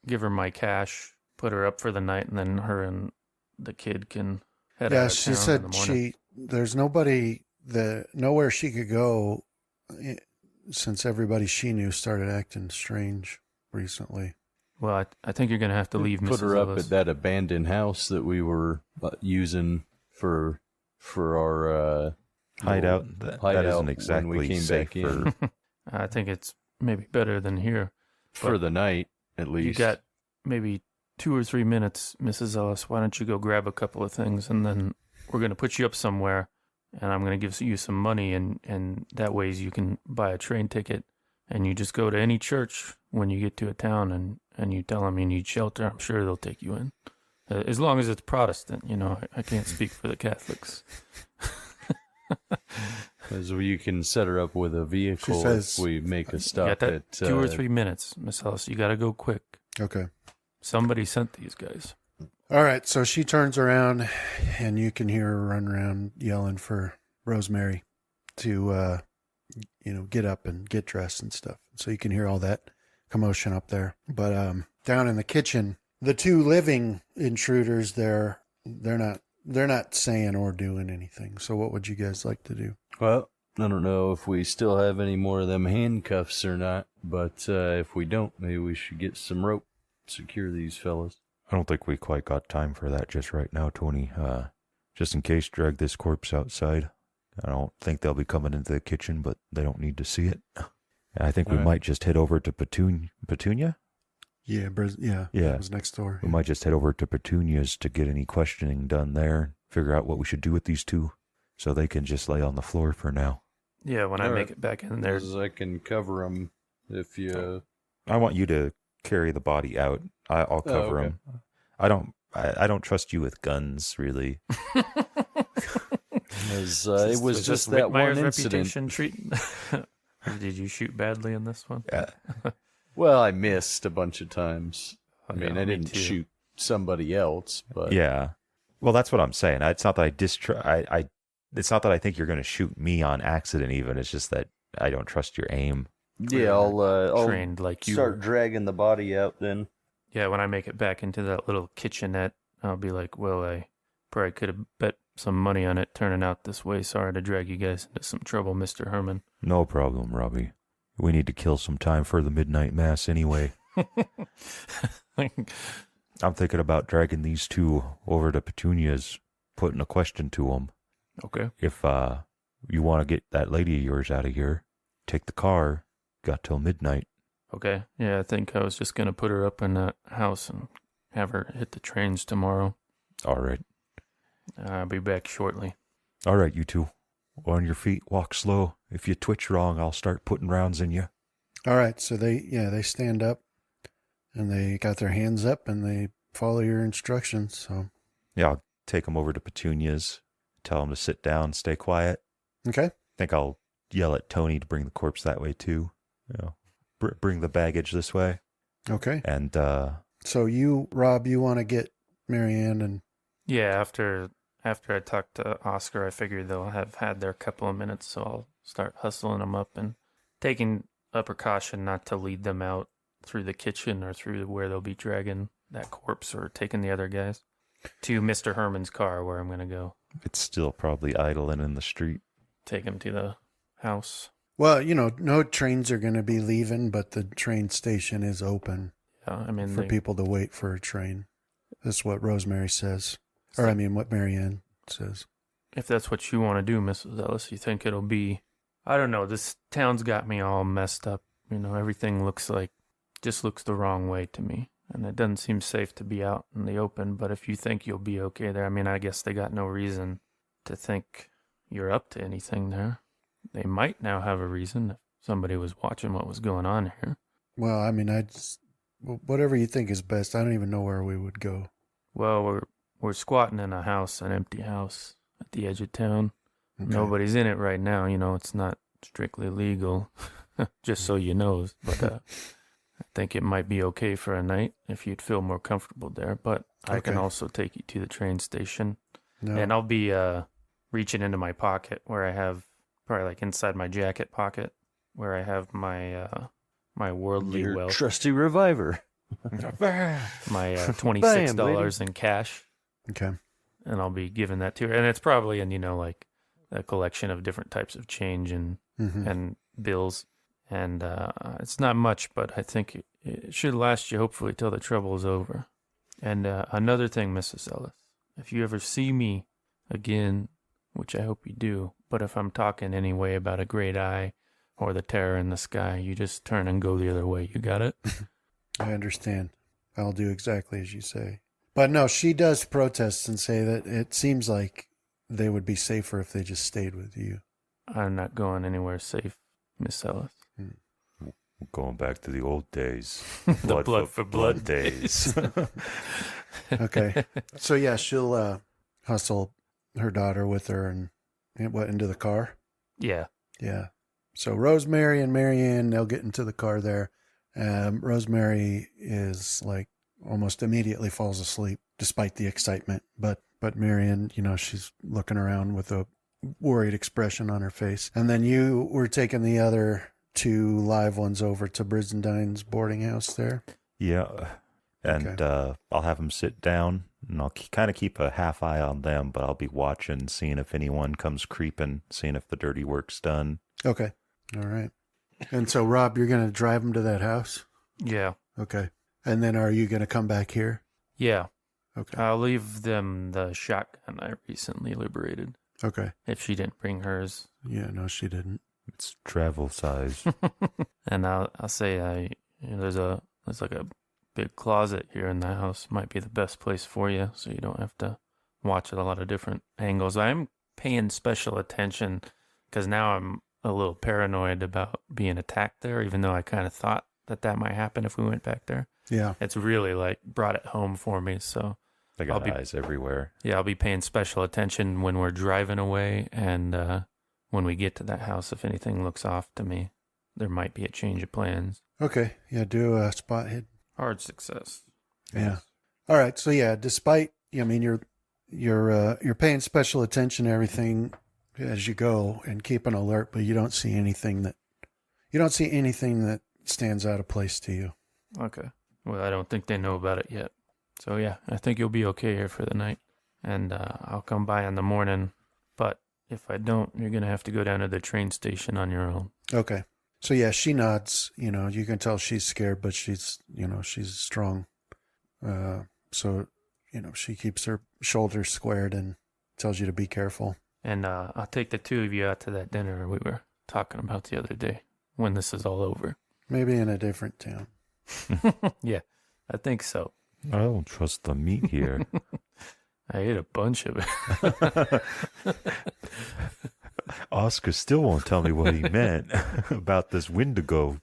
Give her my cash, put her up for the night, and then her and the kid can head out Yeah, of she town in said the morning. there's nowhere she could go since everybody she knew started acting strange recently. Well, I think you're going to have to leave Put Mrs. her up Ellis. at that abandoned house that we were using for our hideout. little That hideout isn't when we exactly came safe back in. for. I think it's maybe better than here. For the night, at least. You got maybe 2 or 3 minutes, Mrs. Ellis. Why don't you go grab a couple of things, and then we're going to put you up somewhere, and I'm going to give you some money, and that way you can buy a train ticket, and you just go to any church when you get to a town, and you tell them you need shelter. I'm sure they'll take you in. As long as it's Protestant, I can't speak for the Catholics. Because you can set her up with a vehicle says- if we make a You stop got that at 2 or 3 minutes, Miss Ellis. You got to go quick. Okay. Somebody sent these guys. All right, so she turns around, and you can hear her run around yelling for Rosemary to, get up and get dressed and stuff. So you can hear all that commotion up there. But down in the kitchen, the two living intruders there, they're not saying or doing anything. So what would you guys like to do? Well, I don't know if we still have any more of them handcuffs or not, but if we don't, maybe we should get some rope, secure these fellas. I don't think we quite got time for that just right now, Tony. Just in case, drag this corpse outside. I don't think they'll be coming into the kitchen, but they don't need to see it. I think we All right. might just head over to Petunia? Yeah, Yeah. it was next door. We might just head over to Petunia's to get any questioning done there, figure out what we should do with these two, so they can just lay on the floor for now. Yeah, when I All make right. it back in there. I can cover them if you... I want you to carry the body out. I'll cover okay. him. I don't trust you with guns, really. It was just that Whitmire's one incident. reputation treat. Did you shoot badly in this one? Well, I missed a bunch of times. I Yeah, mean, I me didn't too. shoot somebody else, but Yeah. Well, that's what I'm saying. It's not that it's not that I think you're going to shoot me on accident. Even it's just that I don't trust your aim. yeah, I'll Trained like you. start were. dragging the body out then. Yeah, when I make it back into that little kitchenette, I'll be like, well, I probably could have bet some money on it turning out this way. Sorry to drag you guys into some trouble, Mr. Herman. No problem, Robbie. We need to kill some time for the midnight mass anyway. I'm thinking about dragging these two over to Petunia's, putting a question to them. Okay. If you want to get that lady of yours out of here, take the car. Got till midnight. Okay. Yeah, I think I was just going to put her up in that house and have her hit the trains tomorrow. All right. I'll be back shortly. All right, you two. On your feet, walk slow. If you twitch wrong, I'll start putting rounds in you. All right, so they stand up, and they got their hands up, and they follow your instructions. So Yeah, I'll take them over to Petunia's, tell them to sit down, stay quiet. okay, Think I'll yell at Tony to bring the corpse that way too. Bring the baggage this way. okay. And So you, Rob, you want to get Marianne and Yeah, after I talk to Oscar, I figure they'll have had their couple of minutes, so I'll start hustling them up and taking a precaution not to lead them out through the kitchen or through where they'll be dragging that corpse or taking the other guys to Mr. Herman's car, where I'm going to go it's still probably idling in the street. take him to the house. well, no trains are going to be leaving, but the train station is open Yeah, I mean, for people to wait for a train. That's what Rosemary says, or I mean, what Marianne says. if that's what you want to do, Mrs. Ellis, you think it'll be, I don't know, this town's got me all messed up. Everything looks the wrong way to me. And it doesn't seem safe to be out in the open, but if you think you'll be okay there, I mean, I guess they got no reason to think you're up to anything there. They might now have a reason if somebody was watching what was going on here. Well, I mean, whatever you think is best. I don't even know where we would go. Well, we're squatting in a house, an empty house at the edge of town. Okay. Nobody's in it right now. It's not strictly legal, just so you know. But I think it might be okay for a night if you'd feel more comfortable there. But I can Okay. also take you to the train station. No. And I'll be reaching into my pocket where I have, probably like inside my jacket pocket, where I have my my worldly Your wealth, trusty reviver. my $26 in cash. Okay. And I'll be giving that to her. And it's probably in, like a collection of different types of change and Mm-hmm. and bills. And it's not much, but I think it should last you hopefully till the trouble is over. And another thing, Mrs. Ellis, if you ever see me again, which I hope you do, but if I'm talking anyway about a great eye or the terror in the sky, you just turn and go the other way. You got it? I understand. I'll do exactly as you say. But no, she does protest and say that it seems like they would be safer if they just stayed with you. I'm not going anywhere safe, Miss Ellis. Going back to the old days. The blood for blood days. Okay. So yeah, she'll hustle her daughter with her and what, into the car? Yeah. Yeah. So Rosemary and Marianne, they'll get into the car there. Rosemary is like almost immediately falls asleep despite the excitement. But Marianne, she's looking around with a worried expression on her face. And then you were taking the other two live ones over to Brisendine's boarding house there. Yeah. And I'll have them sit down, and I'll kind of keep a half eye on them, but I'll be watching, seeing if anyone comes creeping, seeing if the dirty work's done. Okay. All right. And so, Rob, you're going to drive them to that house? Yeah. Okay. And then are you going to come back here? Yeah. Okay. I'll leave them the shotgun I recently liberated. Okay. If she didn't bring hers. Yeah, no, she didn't. It's travel size. And I'll say there's like a big closet here in the house. Might be the best place for you, so you don't have to watch at a lot of different angles. I'm paying special attention because now I'm a little paranoid about being attacked there, even though I kind of thought that might happen if we went back there. Yeah. It's really like brought it home for me. So They got eyes everywhere. yeah, I'll be paying special attention when we're driving away, and when we get to that house, if anything looks off to me, there might be a change of plans. Okay. Yeah, do a spot hit. Hard success. Yeah. All right. So yeah, despite you're paying special attention to everything as you go and keep an alert, but you don't see anything that stands out of place to you. Okay. Well, I don't think they know about it yet. So yeah, I think you'll be okay here for the night. And I'll come by in the morning. But if I don't, you're going to have to go down to the train station on your own. Okay. So yeah, she nods. You can tell she's scared, but she's strong. So, she keeps her shoulders squared and tells you to be careful. And I'll take the two of you out to that dinner we were talking about the other day when this is all over. Maybe in a different town. Yeah, I think so. I don't trust the meat here. I ate a bunch of it. Oscar still won't tell me what he meant about this Wendigo.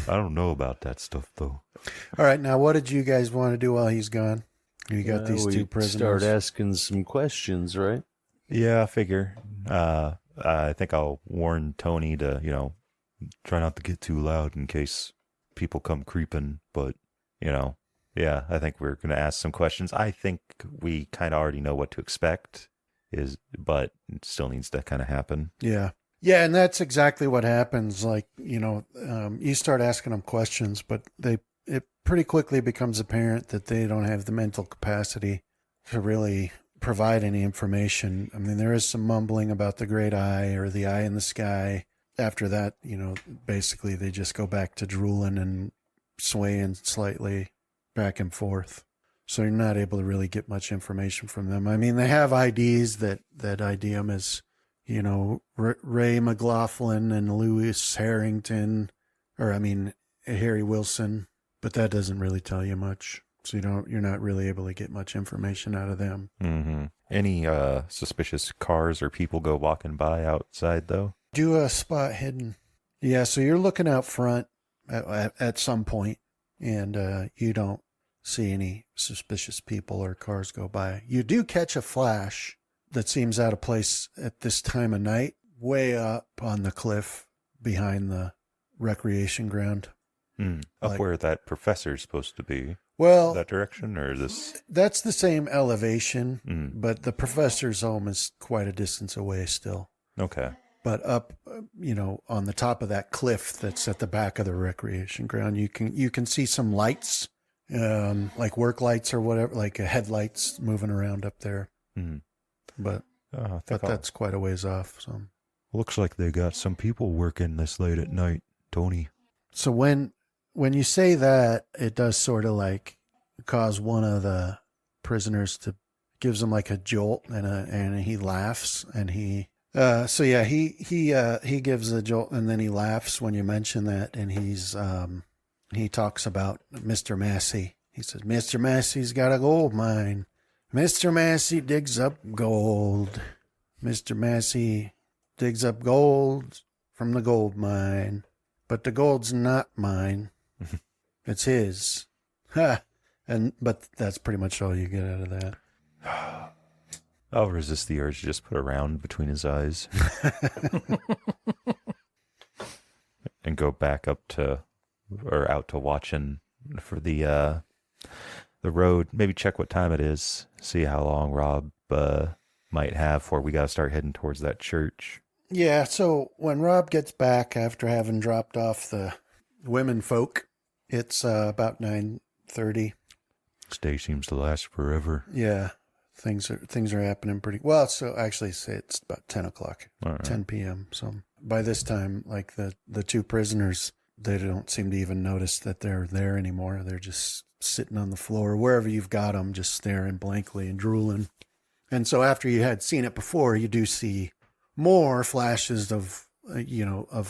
I don't know about that stuff, though. All right. Now, what did you guys want to do while he's gone? You got these two prisoners. Start asking some questions, right? Yeah, I figure. I think I'll warn Tony to, try not to get too loud in case people come creeping. But, yeah, I think we're going to ask some questions. I think we kind of already know what to expect, but it still needs to kind of happen. Yeah. Yeah, and that's exactly what happens. Like, you start asking them questions, but it pretty quickly becomes apparent that they don't have the mental capacity to really provide any information. I mean, there is some mumbling about the great eye or the eye in the sky. After that, basically they just go back to drooling and swaying slightly back and forth. So you're not able to really get much information from them. I mean, they have IDs that ID them as, Ray McLaughlin and Lewis Harrington, Harry Wilson, but that doesn't really tell you much. So you're not really able to get much information out of them. Mm-hmm. Any suspicious cars or people go walking by outside, though? Do a spot hidden. Yeah, so you're looking out front at some point, and you don't see any suspicious people or cars go by. You do catch a flash that seems out of place at this time of night, way up on the cliff behind the recreation ground. Up Like- where that professor's supposed to be. Well, That direction, or this? that's the same elevation, Mm. but the professor's home is quite a distance away still. Okay. But up, on the top of that cliff that's at the back of the recreation ground, you can see some lights, like work lights or whatever, like headlights moving around up there. Mm. But I think that's quite a ways off. So looks like they got some people working this late at night, Tony. so when you say that, it does sort of like cause one of the prisoners to gives him like a jolt and he laughs and he gives a jolt and then he laughs when you mention that, and he talks about Mr. Massey. He says, Mr. Massey's got a gold mine. Mr. Massey digs up gold. Mr. Massey digs up gold from the gold mine. But the gold's not mine. It's his. Ha! But that's pretty much all you get out of that. I'll resist the urge to just put a round between his eyes and go back up to, or out to watching for the road. Maybe check what time it is. See how long Rob might have before we got to start heading towards that church. Yeah, so when Rob gets back after having dropped off the women folk, it's about 9:30. This day seems to last forever. Yeah, things are happening pretty well. So actually, say it's about 10 o'clock, All right. 10 p.m. So by this time, like the two prisoners, they don't seem to even notice that they're there anymore. They're just sitting on the floor, wherever you've got them, just staring blankly and drooling. And so after you had seen it before, you do see more flashes of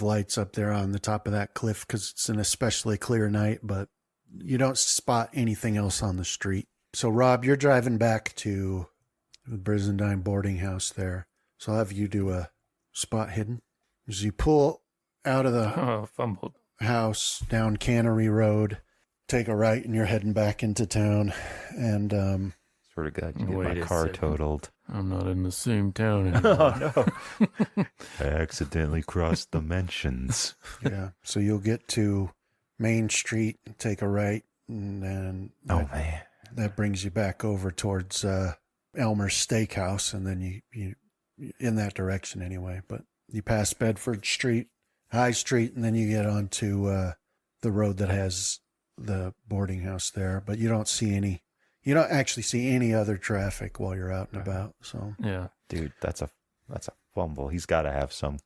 lights up there on the top of that cliff because it's an especially clear night, but you don't spot anything else on the street. So, Rob, you're driving back to the Brizendine boarding house there. So I'll have you do a spot hidden. As you pull out of the Oh, fumbled. house down Cannery Road, take a right, and you're heading back into town. And Sort of got to get Wait my a car second. totaled. I'm not in the same town anymore. No. I accidentally crossed dimensions. yeah, so you'll get to Main Street, take a right, and then Oh, man. that brings you back over towards Elmer's Steakhouse, and then you in that direction anyway. But you pass Bedford Street, High Street, and then you get onto the road that has the boarding house there. But you don't actually see any other traffic while you're out and about. So Yeah. Dude, that's a fumble. He's got to have some.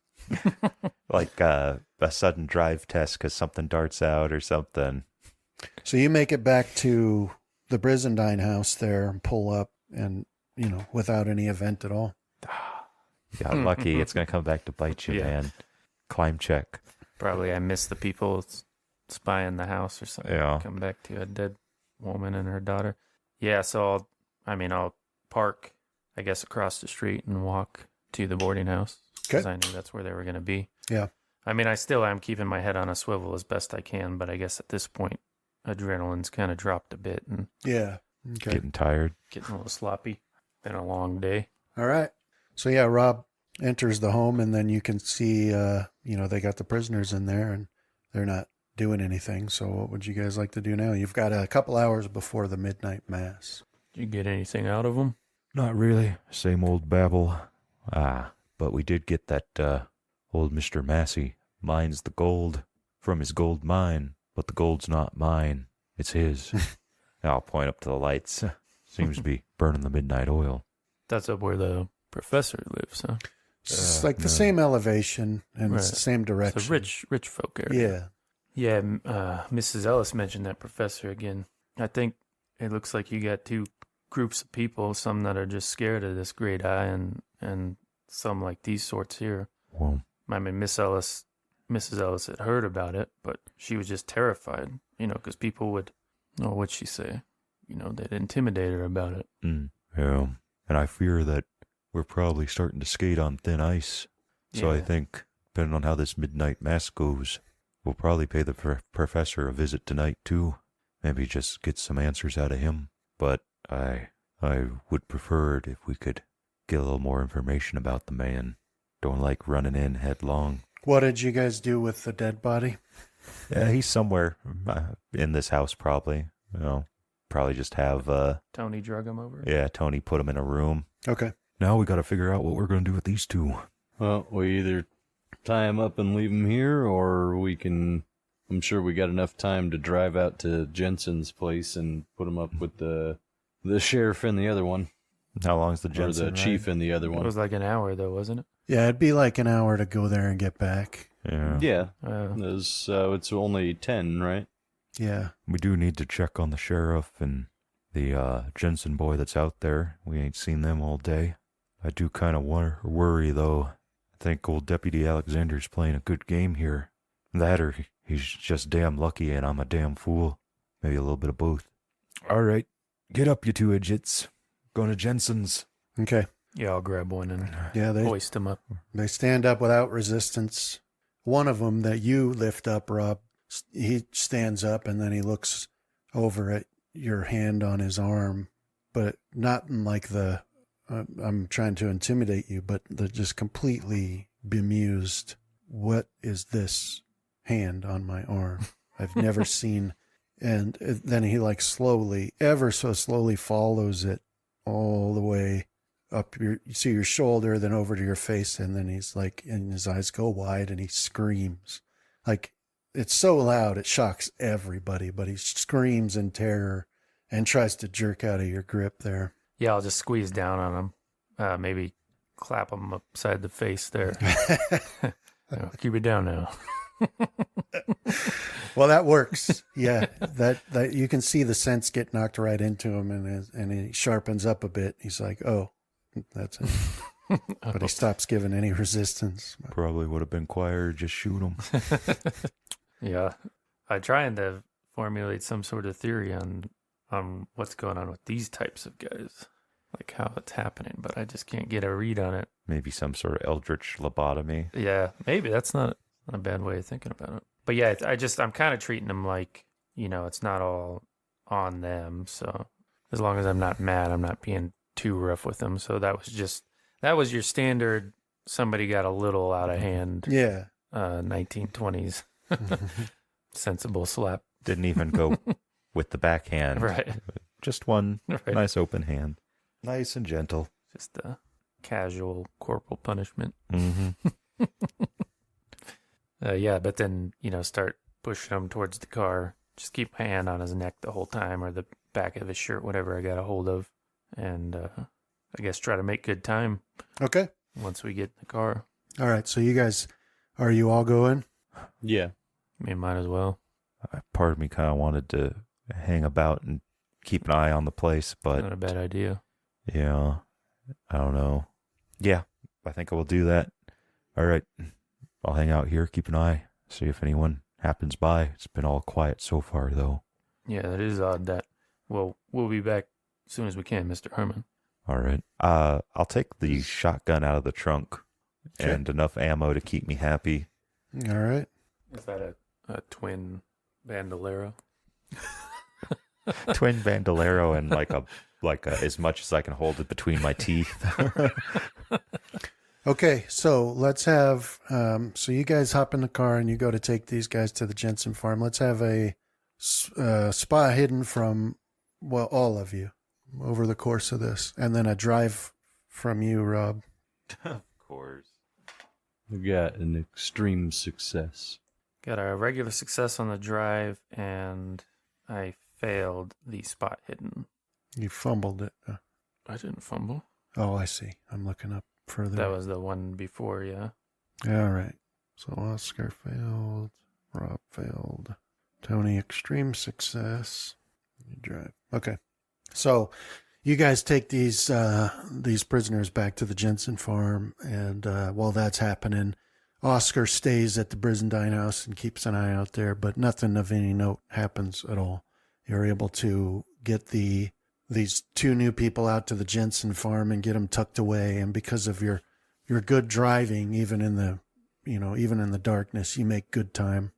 Like a sudden drive test because something darts out or something. So you make it back to the Brizendine house there and pull up and, without any event at all. You got lucky. It's going to come back to bite you, Yeah. man. Climb check. Probably I missed the people spying the house or something. Yeah. Come back to a dead woman and her daughter. Yeah, so I'll park, I guess, across the street and walk to the boarding house. Because I knew that's where they were going to be. Yeah. I still am keeping my head on a swivel as best I can, but I guess at this point, adrenaline's kind of dropped a bit and Yeah. Okay. Getting tired. getting a little sloppy. Been a long day. All right. So yeah, Rob enters the home and then you can see, they got the prisoners in there and they're not doing anything. So what would you guys like to do now? You've got a couple hours before the midnight mass. Did you get anything out of them? Not really. Same old babble. But we did get that old Mr. Massey mines the gold from his gold mine, but the gold's not mine. It's his. I'll point up to the lights. Seems to be burning the midnight oil. That's up where the professor lives, huh? It's like the no. same elevation and it's the Right. same direction. It's a rich folk area. Yeah. Yeah, Mrs. Ellis mentioned that professor again. I think it looks like you got two groups of people, some that are just scared of this great eye and some like these sorts here. Well, Mrs. Ellis had heard about it, but she was just terrified, because people would, what'd she say? They'd intimidate her about it. yeah. And I fear that we're probably starting to skate on thin ice. So I Yeah. think, depending on how this midnight mass goes, we'll probably pay the professor a visit tonight too. Maybe just get some answers out of him. But I would prefer it if we could get a little more information about the man. Don't like running in headlong. What did you guys do with the dead body? Yeah, he's somewhere in this house probably. Probably just have, Tony drug him over. Tony put him in a room. Okay. Now we got to figure out what we're going to do with these two. Well, we either tie him up and leave him here, or we can... I'm sure we got enough time to drive out to Jensen's place and put him up with the sheriff and the other one. How long's the Or Jensen the ride? chief and the other It one. was like an hour though, wasn't it? Yeah, it'd be like an hour to go there and get back. Yeah. Yeah. Uh, It's only 10, right? Yeah. We do need to check on the sheriff and the Jensen boy that's out there. We ain't seen them all day. I do kind of worry, though. I think old Deputy Alexander's playing a good game here. That or he's just damn lucky and I'm a damn fool. Maybe a little bit of both. All right. Get up, you two idiots. Going to Jensen's. Okay. yeah, I'll grab one and Yeah, hoist him up. they stand up without resistance. One of them that you lift up, Rob, he stands up and then he looks over at your hand on his arm, but not in like the, I'm trying to intimidate you, but the just completely bemused. What is this hand on my arm? I've never seen. And then he like slowly, ever so slowly follows it all the way up you see your shoulder, then over to your face. And then he's like, and his eyes go wide and he screams. Like, it's so loud, it shocks everybody, but he screams in terror and tries to jerk out of your grip there. Yeah, I'll just squeeze down on him. Maybe clap him upside the face there. Keep it down now. Well, that works. Yeah, that you can see the sense get knocked right into him, and he sharpens up a bit. He's like, "Oh, that's it." But he stops giving any resistance. Probably would have been quieter, just shoot him. Yeah, I'm trying to formulate some sort of theory on what's going on with these types of guys, like how it's happening, but I just can't get a read on it. Maybe some sort of eldritch lobotomy. Yeah, maybe that's not a bad way of thinking about it. But yeah, I'm kind of treating them like, it's not all on them. So as long as I'm not mad, I'm not being too rough with them. So that was your standard. Somebody got a little out of hand. Yeah. 1920s sensible slap. Didn't even go with the backhand. Right. Just one Right. nice open hand. Nice and gentle. Just a casual corporal punishment. Mm-hmm. Yeah, but then, start pushing him towards the car. Just keep my hand on his neck the whole time, or the back of his shirt, whatever I got a hold of. And I guess try to make good time Okay. once we get in the car. All right. So you guys, are you all going? Yeah. I mean, might as well. Part of me kind of wanted to hang about and keep an eye on the place, but Not a bad idea. yeah, I don't know. Yeah, I think I will do that. All right. I'll hang out here, keep an eye, see if anyone happens by. It's been all quiet so far, though. Yeah, that is odd that. Well, we'll be back as soon as we can, Mr. Herman. All right. I'll take the shotgun out of the trunk and enough ammo to keep me happy. All right. Is that a twin bandolero? Twin bandolero and like a as much as I can hold it between my teeth. Okay, so let's have, so you guys hop in the car and you go to take these guys to the Jensen farm. Let's have a spot hidden from, well, all of you over the course of this. And then a drive from you, Rob. Of course. We got an extreme success. Got a regular success on the drive, and I failed the spot hidden. You fumbled it. I didn't fumble. Oh, I see. I'm looking up further. That was the one before, yeah. All right. So Oscar failed. Rob failed. Tony, extreme success. You drive. Okay. So you guys take these prisoners back to the Jensen farm, and while that's happening, Oscar stays at the Brizendine house and keeps an eye out there, but nothing of any note happens at all. You're able to get these two new people out to the Jensen farm and get them tucked away, and because of your good driving, even in the darkness, you make good time.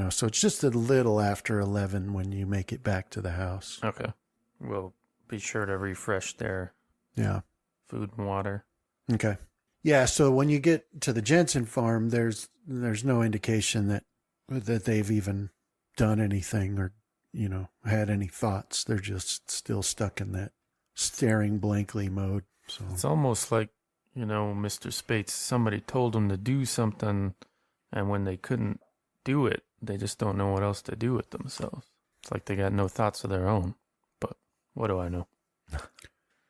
So it's just a little after 11 when you make it back to the house. Okay. We'll be sure to refresh their Yeah. food and water. Okay. Yeah, so when you get to the Jensen farm, there's no indication that they've even done anything or, had any thoughts. They're just still stuck in that staring blankly mode. So It's almost like, Mr. Spates, somebody told them to do something, and when they couldn't do it, they just don't know what else to do with themselves. It's like they got no thoughts of their own. But what do I know?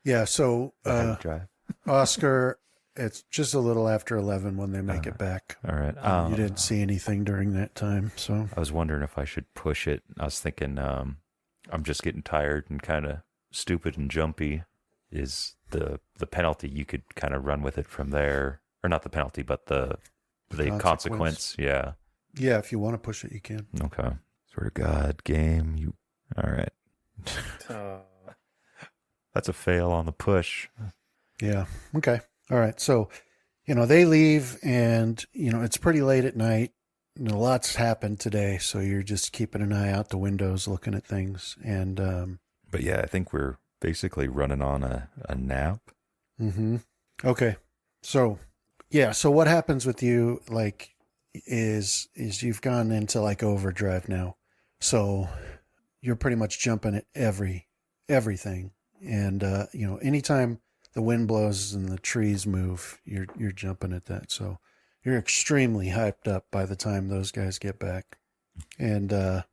yeah, so Drive. Oscar, it's just a little after 11 when they make it back. All right. You didn't see anything during that time, so I was wondering if I should push it. I was thinking I'm just getting tired and kind of stupid and jumpy. Is the penalty? You could kind of run with it from there, or not the penalty, but the consequence. Yeah. Yeah, if you want to push it, you can. Okay. Swear to God, game. You. All right. That's a fail on the push. Yeah. Okay. All right. So, they leave and, it's pretty late at night. Lots happened today. So you're just keeping an eye out the windows, looking at things. And, But yeah, I think we're basically running on a nap. mm-hmm. Okay. So, yeah. So what happens with you, is you've gone into overdrive now. So you're pretty much jumping at everything. And, anytime the wind blows and the trees move, you're jumping at that. So you're extremely hyped up by the time those guys get back. And that's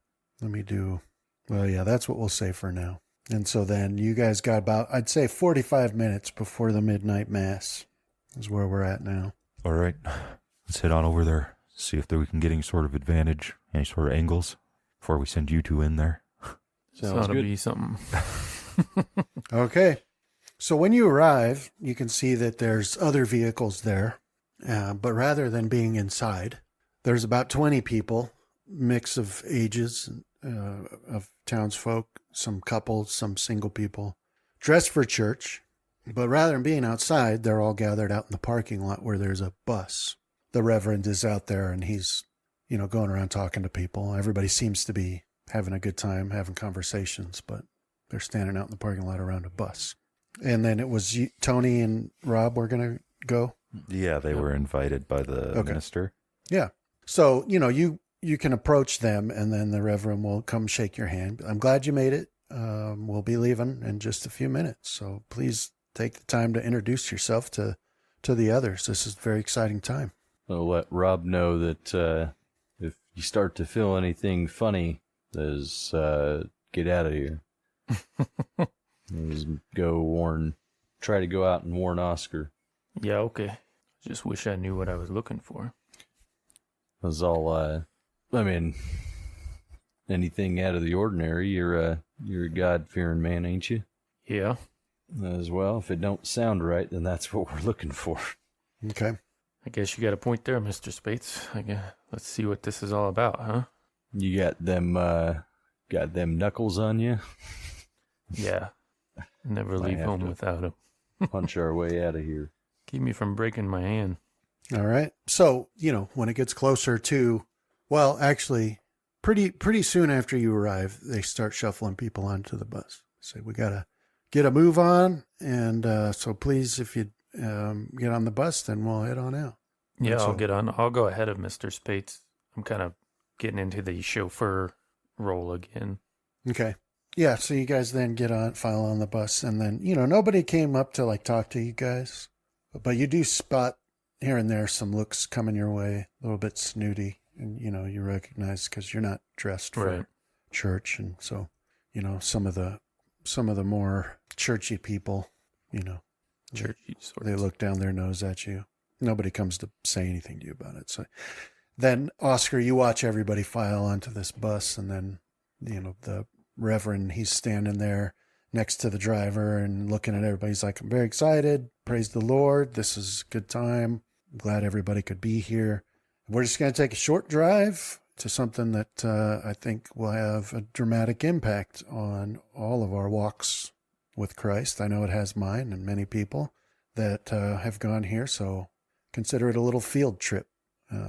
what we'll say for now. And so then you guys got about, I'd say 45 minutes before the midnight mass is where we're at now. All right. Let's head on over there. See if we can get any sort of advantage, any sort of angles before we send you two in there. Sounds to good. be something. Okay. So when you arrive, you can see that there's other vehicles there. But rather than being inside, there's about 20 people, mix of ages, of townsfolk, some couples, some single people, dressed for church. But rather than being outside, they're all gathered out in the parking lot where there's a bus. The Reverend is out there and he's, going around talking to people. Everybody seems to be having a good time, having conversations, but they're standing out in the parking lot around a bus. And then it was Tony and Rob were going to go? Yeah, they were invited by the minister. Yeah. So, you can approach them and then the Reverend will come shake your hand. I'm glad you made it. We'll be leaving in just a few minutes. So please take the time to introduce yourself to the others. This is a very exciting time. I'll let Rob know that if you start to feel anything funny, is get out of here. Just try to go out and warn Oscar. Yeah, okay. Just wish I knew what I was looking for. That's all. Anything out of the ordinary. You're a God-fearing man, ain't you? Yeah. As well. If it don't sound right, then that's what we're looking for. Okay. I guess you got a point there, Mr. Spates. Let's see what this is all about, huh? You got them knuckles on you. Yeah. Never Might leave have home to without him. Punch our way out of here. Keep me from breaking my hand. All right. So, when it gets closer to, well, actually, pretty soon after you arrive, they start shuffling people onto the bus. Say, we got to get a move on. And so please, if you get on the bus, then we'll head on out. Yeah, And I'll so- get on. I'll go ahead of Mr. Spates. I'm kind of getting into the chauffeur role again. Okay. Yeah. So you guys then file on the bus. And then, nobody came up to talk to you guys. But you do spot here and there some looks coming your way, a little bit snooty. And, you recognize because you're not dressed for Right. church. And so, some of the more churchy people, Churchy sort they of. look down their nose at you. Nobody comes to say anything to you about it. So then, Oscar, you watch everybody file onto this bus. And then, the Reverend, he's standing there next to the driver and looking at everybody. He's like, I'm very excited. Praise the Lord. This is a good time. I'm glad everybody could be here. We're just going to take a short drive to something that I think will have a dramatic impact on all of our walks with Christ. I know it has mine and many people that have gone here. So consider it a little field trip.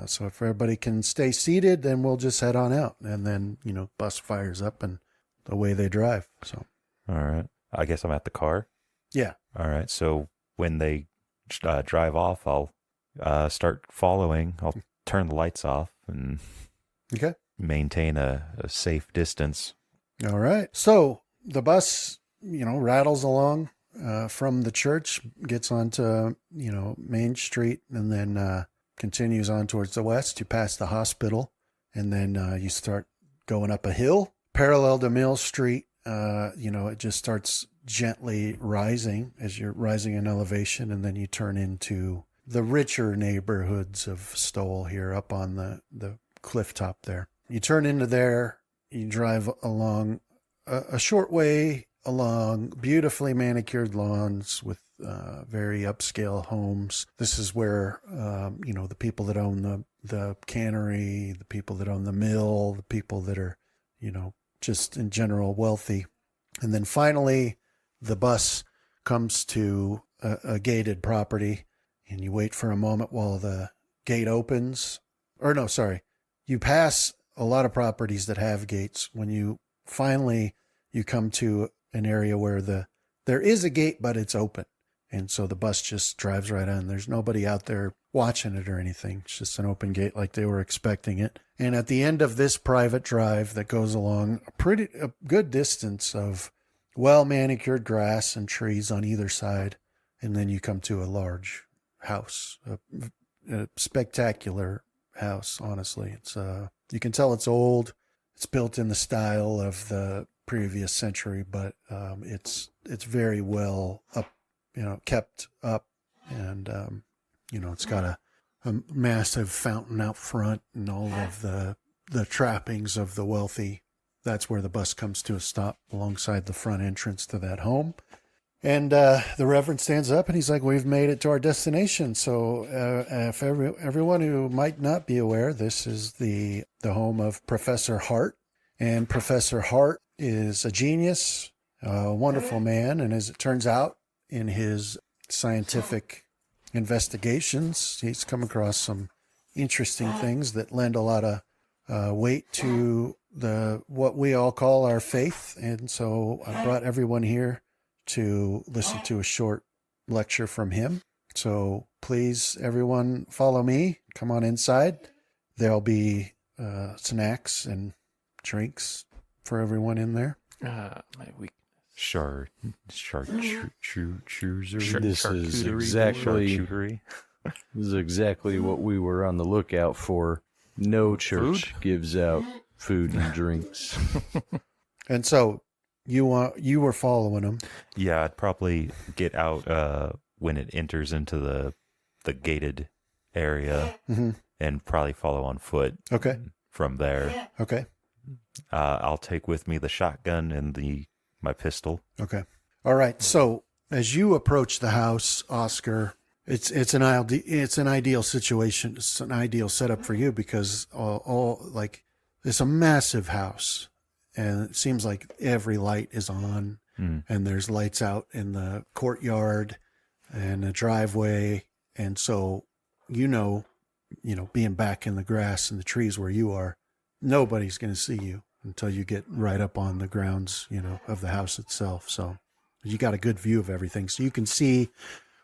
So if everybody can stay seated, then we'll just head on out. And then, bus fires up and away they drive. So, All right. I guess I'm at the car. yeah. All right. So when they drive off, I'll start following. I'll turn the lights off and Okay. maintain a safe distance. All right. So the bus, rattles along from the church, gets onto, Main Street, and then continues on towards the west. You pass the hospital, and then you start going up a hill parallel to Mill Street. It just starts gently rising as you're rising in elevation, and then you turn into the richer neighborhoods of Stowell here up on the cliff top there. You turn into there, you drive along a short way along beautifully manicured lawns with very upscale homes. This is where, the people that own the cannery, the people that own the mill, the people that are, just in general wealthy. And then finally, the bus comes to a gated property, and you wait for a moment while the gate opens. Or no, sorry. You pass a lot of properties that have gates. When you come to an area where there is a gate, but it's open. And so the bus just drives right on. There's nobody out there watching it or anything. It's just an open gate like they were expecting it. And at the end of this private drive that goes along a good distance of well-manicured grass and trees on either side, and then you come to a large house, a spectacular house, honestly. It's you can tell it's old. It's built in the style of the previous century, but it's very well up, kept up, and it's got a massive fountain out front and all of the trappings of the wealthy. That's where the bus comes to a stop alongside the front entrance to that home. And the Reverend stands up and he's like, "We've made it to our destination." So if everyone who might not be aware, this is the home of Professor Hart. And Professor Hart is a genius, a wonderful man. And as it turns out, in his scientific investigations, he's come across some interesting things that lend a lot of weight to what we all call our faith. And so I brought everyone here to listen to a short lecture from him. So please, everyone, follow me. Come on inside. There'll be snacks and drinks for everyone in there. My weakness. Charcuterie. This is exactly what we were on the lookout for. No church gives out food and drinks. And so you were following him. Yeah, I'd probably get out when it enters into the gated area, and probably follow on foot. Okay. From there. Okay. I'll take with me the shotgun and my pistol. Okay. All right. So as you approach the house, Oscar, it's an ideal situation. It's an ideal setup for you because it's a massive house, and it seems like every light is on, and there's lights out in the courtyard and the driveway, and so being back in the grass and the trees where you are, nobody's going to see you until you get right up on the grounds, of the house itself. So you got a good view of everything. So you can see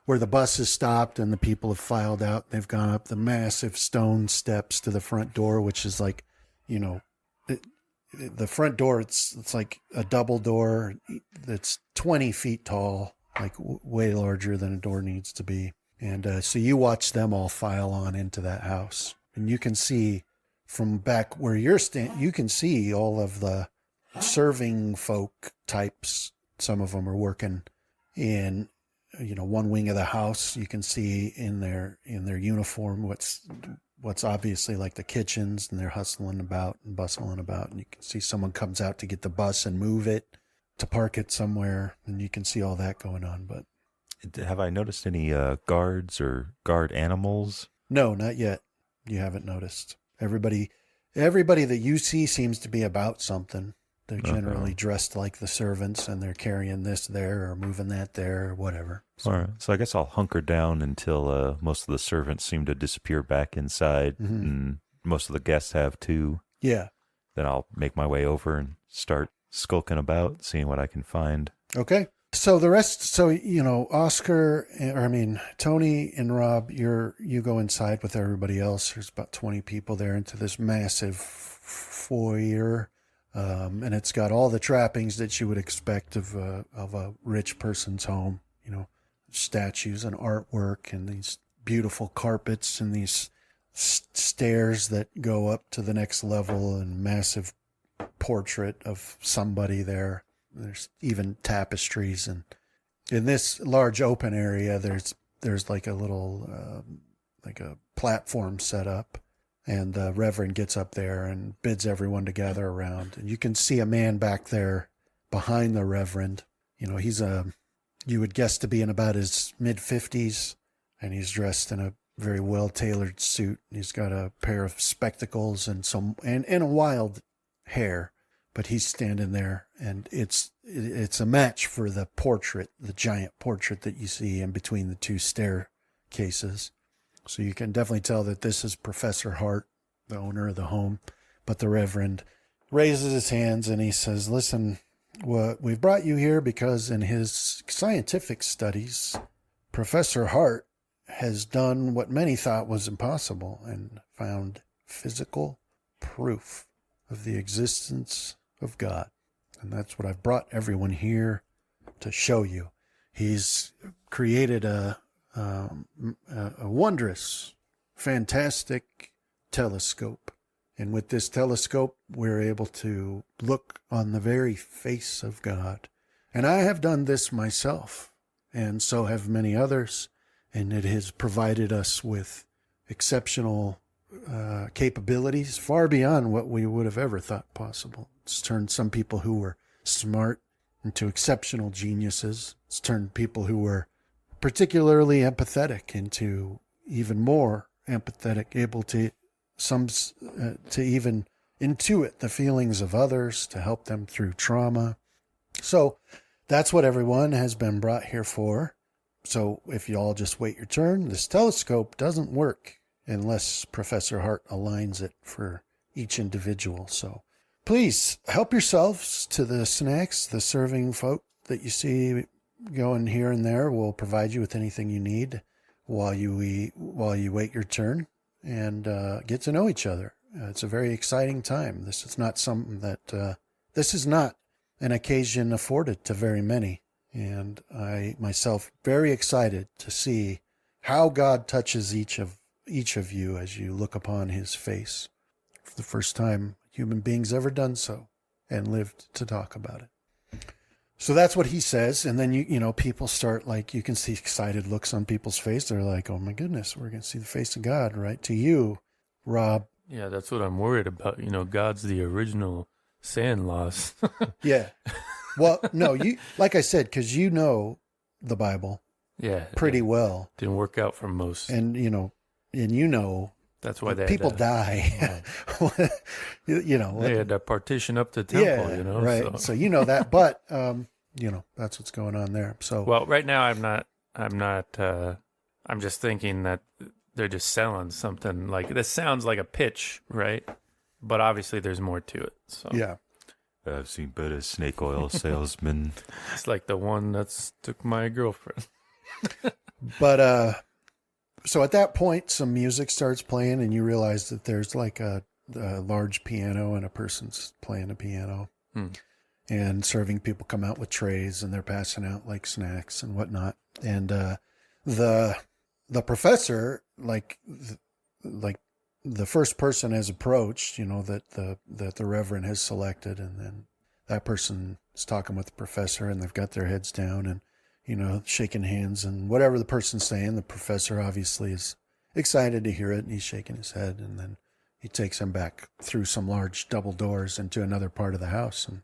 where the bus has stopped and the people have filed out. They've gone up the massive stone steps to the front door, which is like, the front door, it's like a double door that's 20 feet tall, like way larger than a door needs to be. And so you watch them all file on into that house. And you can see from back where you're standing, you can see all of the serving folk types. Some of them are working in, one wing of the house. You can see in their uniform what's obviously like the kitchens, and they're hustling about and bustling about. And you can see someone comes out to get the bus and move it to park it somewhere, and you can see all that going on. But have I noticed any guards or guard animals? No, not yet. You haven't noticed. Everybody that you see seems to be about something. They're generally dressed like the servants, and they're carrying this there or moving that there or whatever. So, all right. So I guess I'll hunker down until most of the servants seem to disappear back inside, and most of the guests have too. Yeah. Then I'll make my way over and start skulking about, seeing what I can find. Okay. So the rest, so, Oscar, Tony and Rob, you go inside with everybody else. There's about 20 people there into this massive foyer. And it's got all the trappings that you would expect of a rich person's home, statues and artwork and these beautiful carpets and these stairs that go up to the next level and massive portrait of somebody there. There's even tapestries, and in this large open area, there's like a little like a platform set up, and the Reverend gets up there and bids everyone to gather around. And you can see a man back there behind the Reverend. He's you would guess to be in about his mid-50s, and he's dressed in a very well-tailored suit. He's got a pair of spectacles and a wild hair. But he's standing there, and it's a match for the portrait, the giant portrait that you see in between the two staircases. So you can definitely tell that this is Professor Hart, the owner of the home. But the Reverend raises his hands and he says, listen, we've brought you here because in his scientific studies, Professor Hart has done what many thought was impossible and found physical proof of the existence of God. And that's what I've brought everyone here to show you. He's created a wondrous, fantastic telescope. And with this telescope, we're able to look on the very face of God. And I have done this myself, and so have many others. And it has provided us with exceptional capabilities far beyond what we would have ever thought possible. It's turned some people who were smart into exceptional geniuses. It's turned people who were particularly empathetic into even more empathetic, able to even intuit the feelings of others, to help them through trauma. So that's what everyone has been brought here for. So if you all just wait your turn, this telescope doesn't work unless Professor Hart aligns it for each individual. So please help yourselves to the snacks. The serving folk that you see going here and there will provide you with anything you need while you wait your turn and get to know each other. It's a very exciting time. This is not something that this is not an occasion afforded to very many. And I myself very excited to see how God touches each of you as you look upon his face for the first time human beings ever done so and lived to talk about it. So that's what he says. And then, people start, like, you can see excited looks on people's face. They're like, oh my goodness, we're going to see the face of God, right? To you, Rob. Yeah, that's what I'm worried about. God's the original sand loss. Yeah. Well, no, like I said, because you know the Bible pretty well. Didn't work out for most. And, that's why people die. They had to partition up the temple, right. So that, but that's what's going on there. So well, right now I'm just thinking that they're just selling something. Like, this sounds like a pitch, right? But obviously there's more to it. So yeah. I've seen better snake oil salesmen. It's like the one that's took my girlfriend. But so at that point, some music starts playing, and you realize that there's like a large piano, and a person's playing a piano. And serving people come out with trays, and they're passing out like snacks and whatnot. And the professor, like the first person has approached, that the Reverend has selected, and then that person is talking with the professor, and they've got their heads down and shaking hands, and whatever the person's saying, the professor obviously is excited to hear it, and he's shaking his head, and then he takes him back through some large double doors into another part of the house. And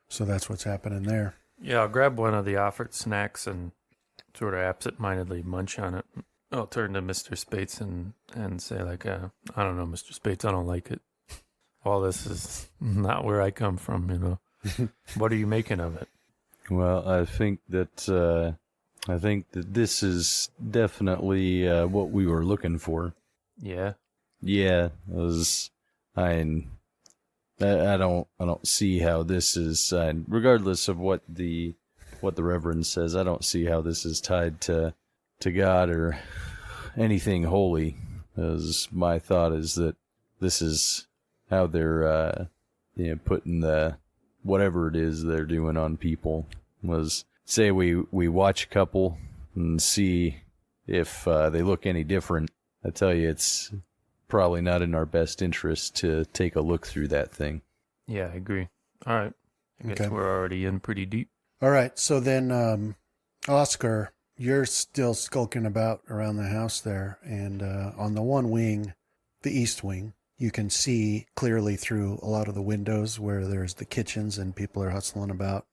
so that's what's happening there. Yeah, I'll grab one of the offered snacks and sort of absent-mindedly munch on it. I'll turn to Mr. Spates and say, like, I don't know, Mr. Spates, I don't like it. All this is not where I come from, What are you making of it? Well, I think that this is definitely what we were looking for. Yeah. Yeah, I don't see how this is, regardless of what the what the Reverend says, I don't see how this is tied to God or anything holy. As my thought is that this is how they're putting the whatever it is they're doing on people. Was say we watch a couple and see if they look any different. I tell you, it's probably not in our best interest to take a look through that thing. Yeah, I agree. All right. I guess Okay. we're already in pretty deep. All right. So then, Oscar, you're still skulking about around the house there. And on the one wing, the east wing, you can see clearly through a lot of the windows where there's the kitchens and people are hustling about,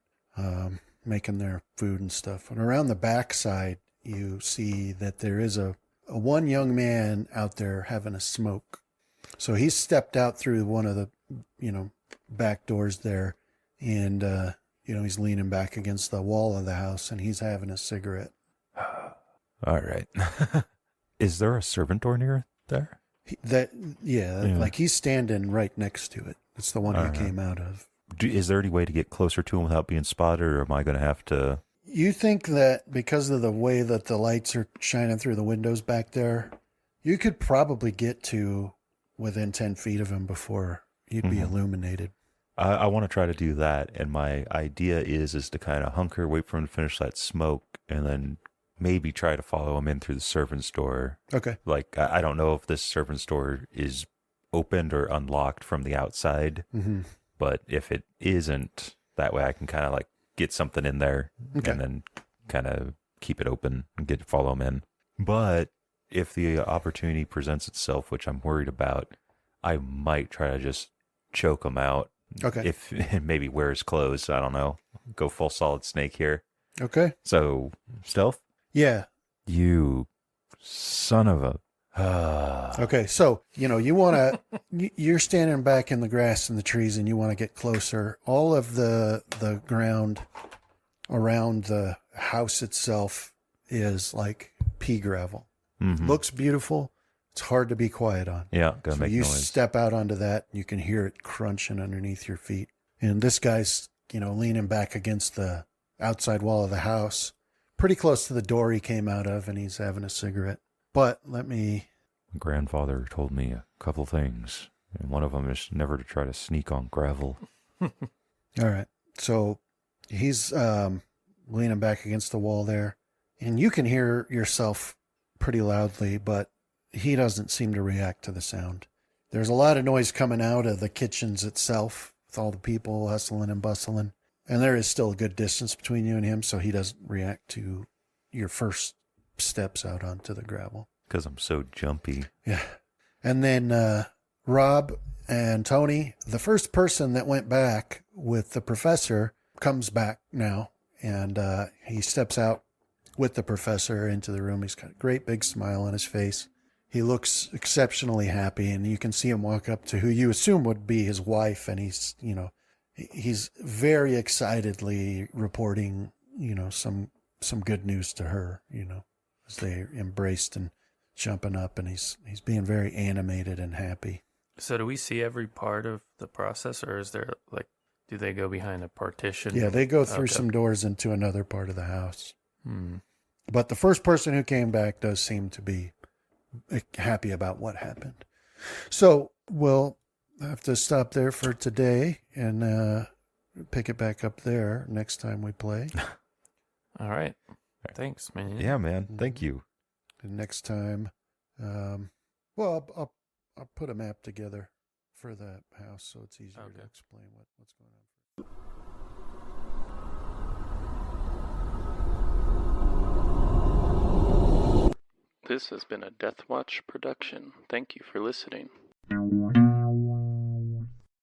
making their food and stuff. And around the back side, you see that there is a one young man out there having a smoke. So he's stepped out through one of the, back doors there. And, he's leaning back against the wall of the house and he's having a cigarette. All right. Is there a servant door near there? Like he's standing right next to it. It's the one All he right. came out of. Is there any way to get closer to him without being spotted, or am I going to have to? You think that because of the way that the lights are shining through the windows back there, you could probably get to within 10 feet of him before he'd be illuminated. I want to try to do that, and my idea is to kind of hunker, wait for him to finish that smoke, and then maybe try to follow him in through the servant's door. Okay. Like, I don't know if this servant's door is opened or unlocked from the outside, Mm-hmm. but if it isn't, that way I can kind of like get something in there Okay. and then kind of keep it open and follow him in. But if the opportunity presents itself, which I'm worried about, I might try to just choke him out. Okay. If maybe wear his clothes, I don't know. Go full Solid Snake here. Okay. So, stealth? Yeah. You son of a... Okay. So, you want to, you're standing back in the grass and the trees and you want to get closer. All of the ground around the house itself is like pea gravel. Mhm. Looks beautiful. It's hard to be quiet on. Yeah, gotta So make you noise. step out onto that, you can hear it crunching underneath your feet. And this guy's, leaning back against the outside wall of the house, pretty close to the door he came out of, and he's having a cigarette. But let me... My grandfather told me a couple things, and one of them is never to try to sneak on gravel. All right. So he's leaning back against the wall there, and you can hear yourself pretty loudly, but he doesn't seem to react to the sound. There's a lot of noise coming out of the kitchens itself with all the people hustling and bustling. And there is still a good distance between you and him, so he doesn't react to your first steps out onto the gravel. Because I'm so jumpy. Yeah. And then Rob and Tony, the first person that went back with the professor, comes back now. And he steps out with the professor into the room. He's got a great big smile on his face. He looks exceptionally happy, and you can see him walk up to who you assume would be his wife, and he's very excitedly reporting, some good news to her, as they embraced and jumping up, and he's being very animated and happy. So do we see every part of the process, or is there, do they go behind a partition? Yeah, they go through Okay. some doors into another part of the house. Hmm. But the first person who came back does seem to be happy about what happened. So we'll have to stop there for today and pick it back up there next time we play. All right. Thanks, man. Yeah, man. Thank you. And next time, I'll put a map together for that house so it's easier to Okay. explain what's going on. This has been a Deathwatch production. Thank you for listening.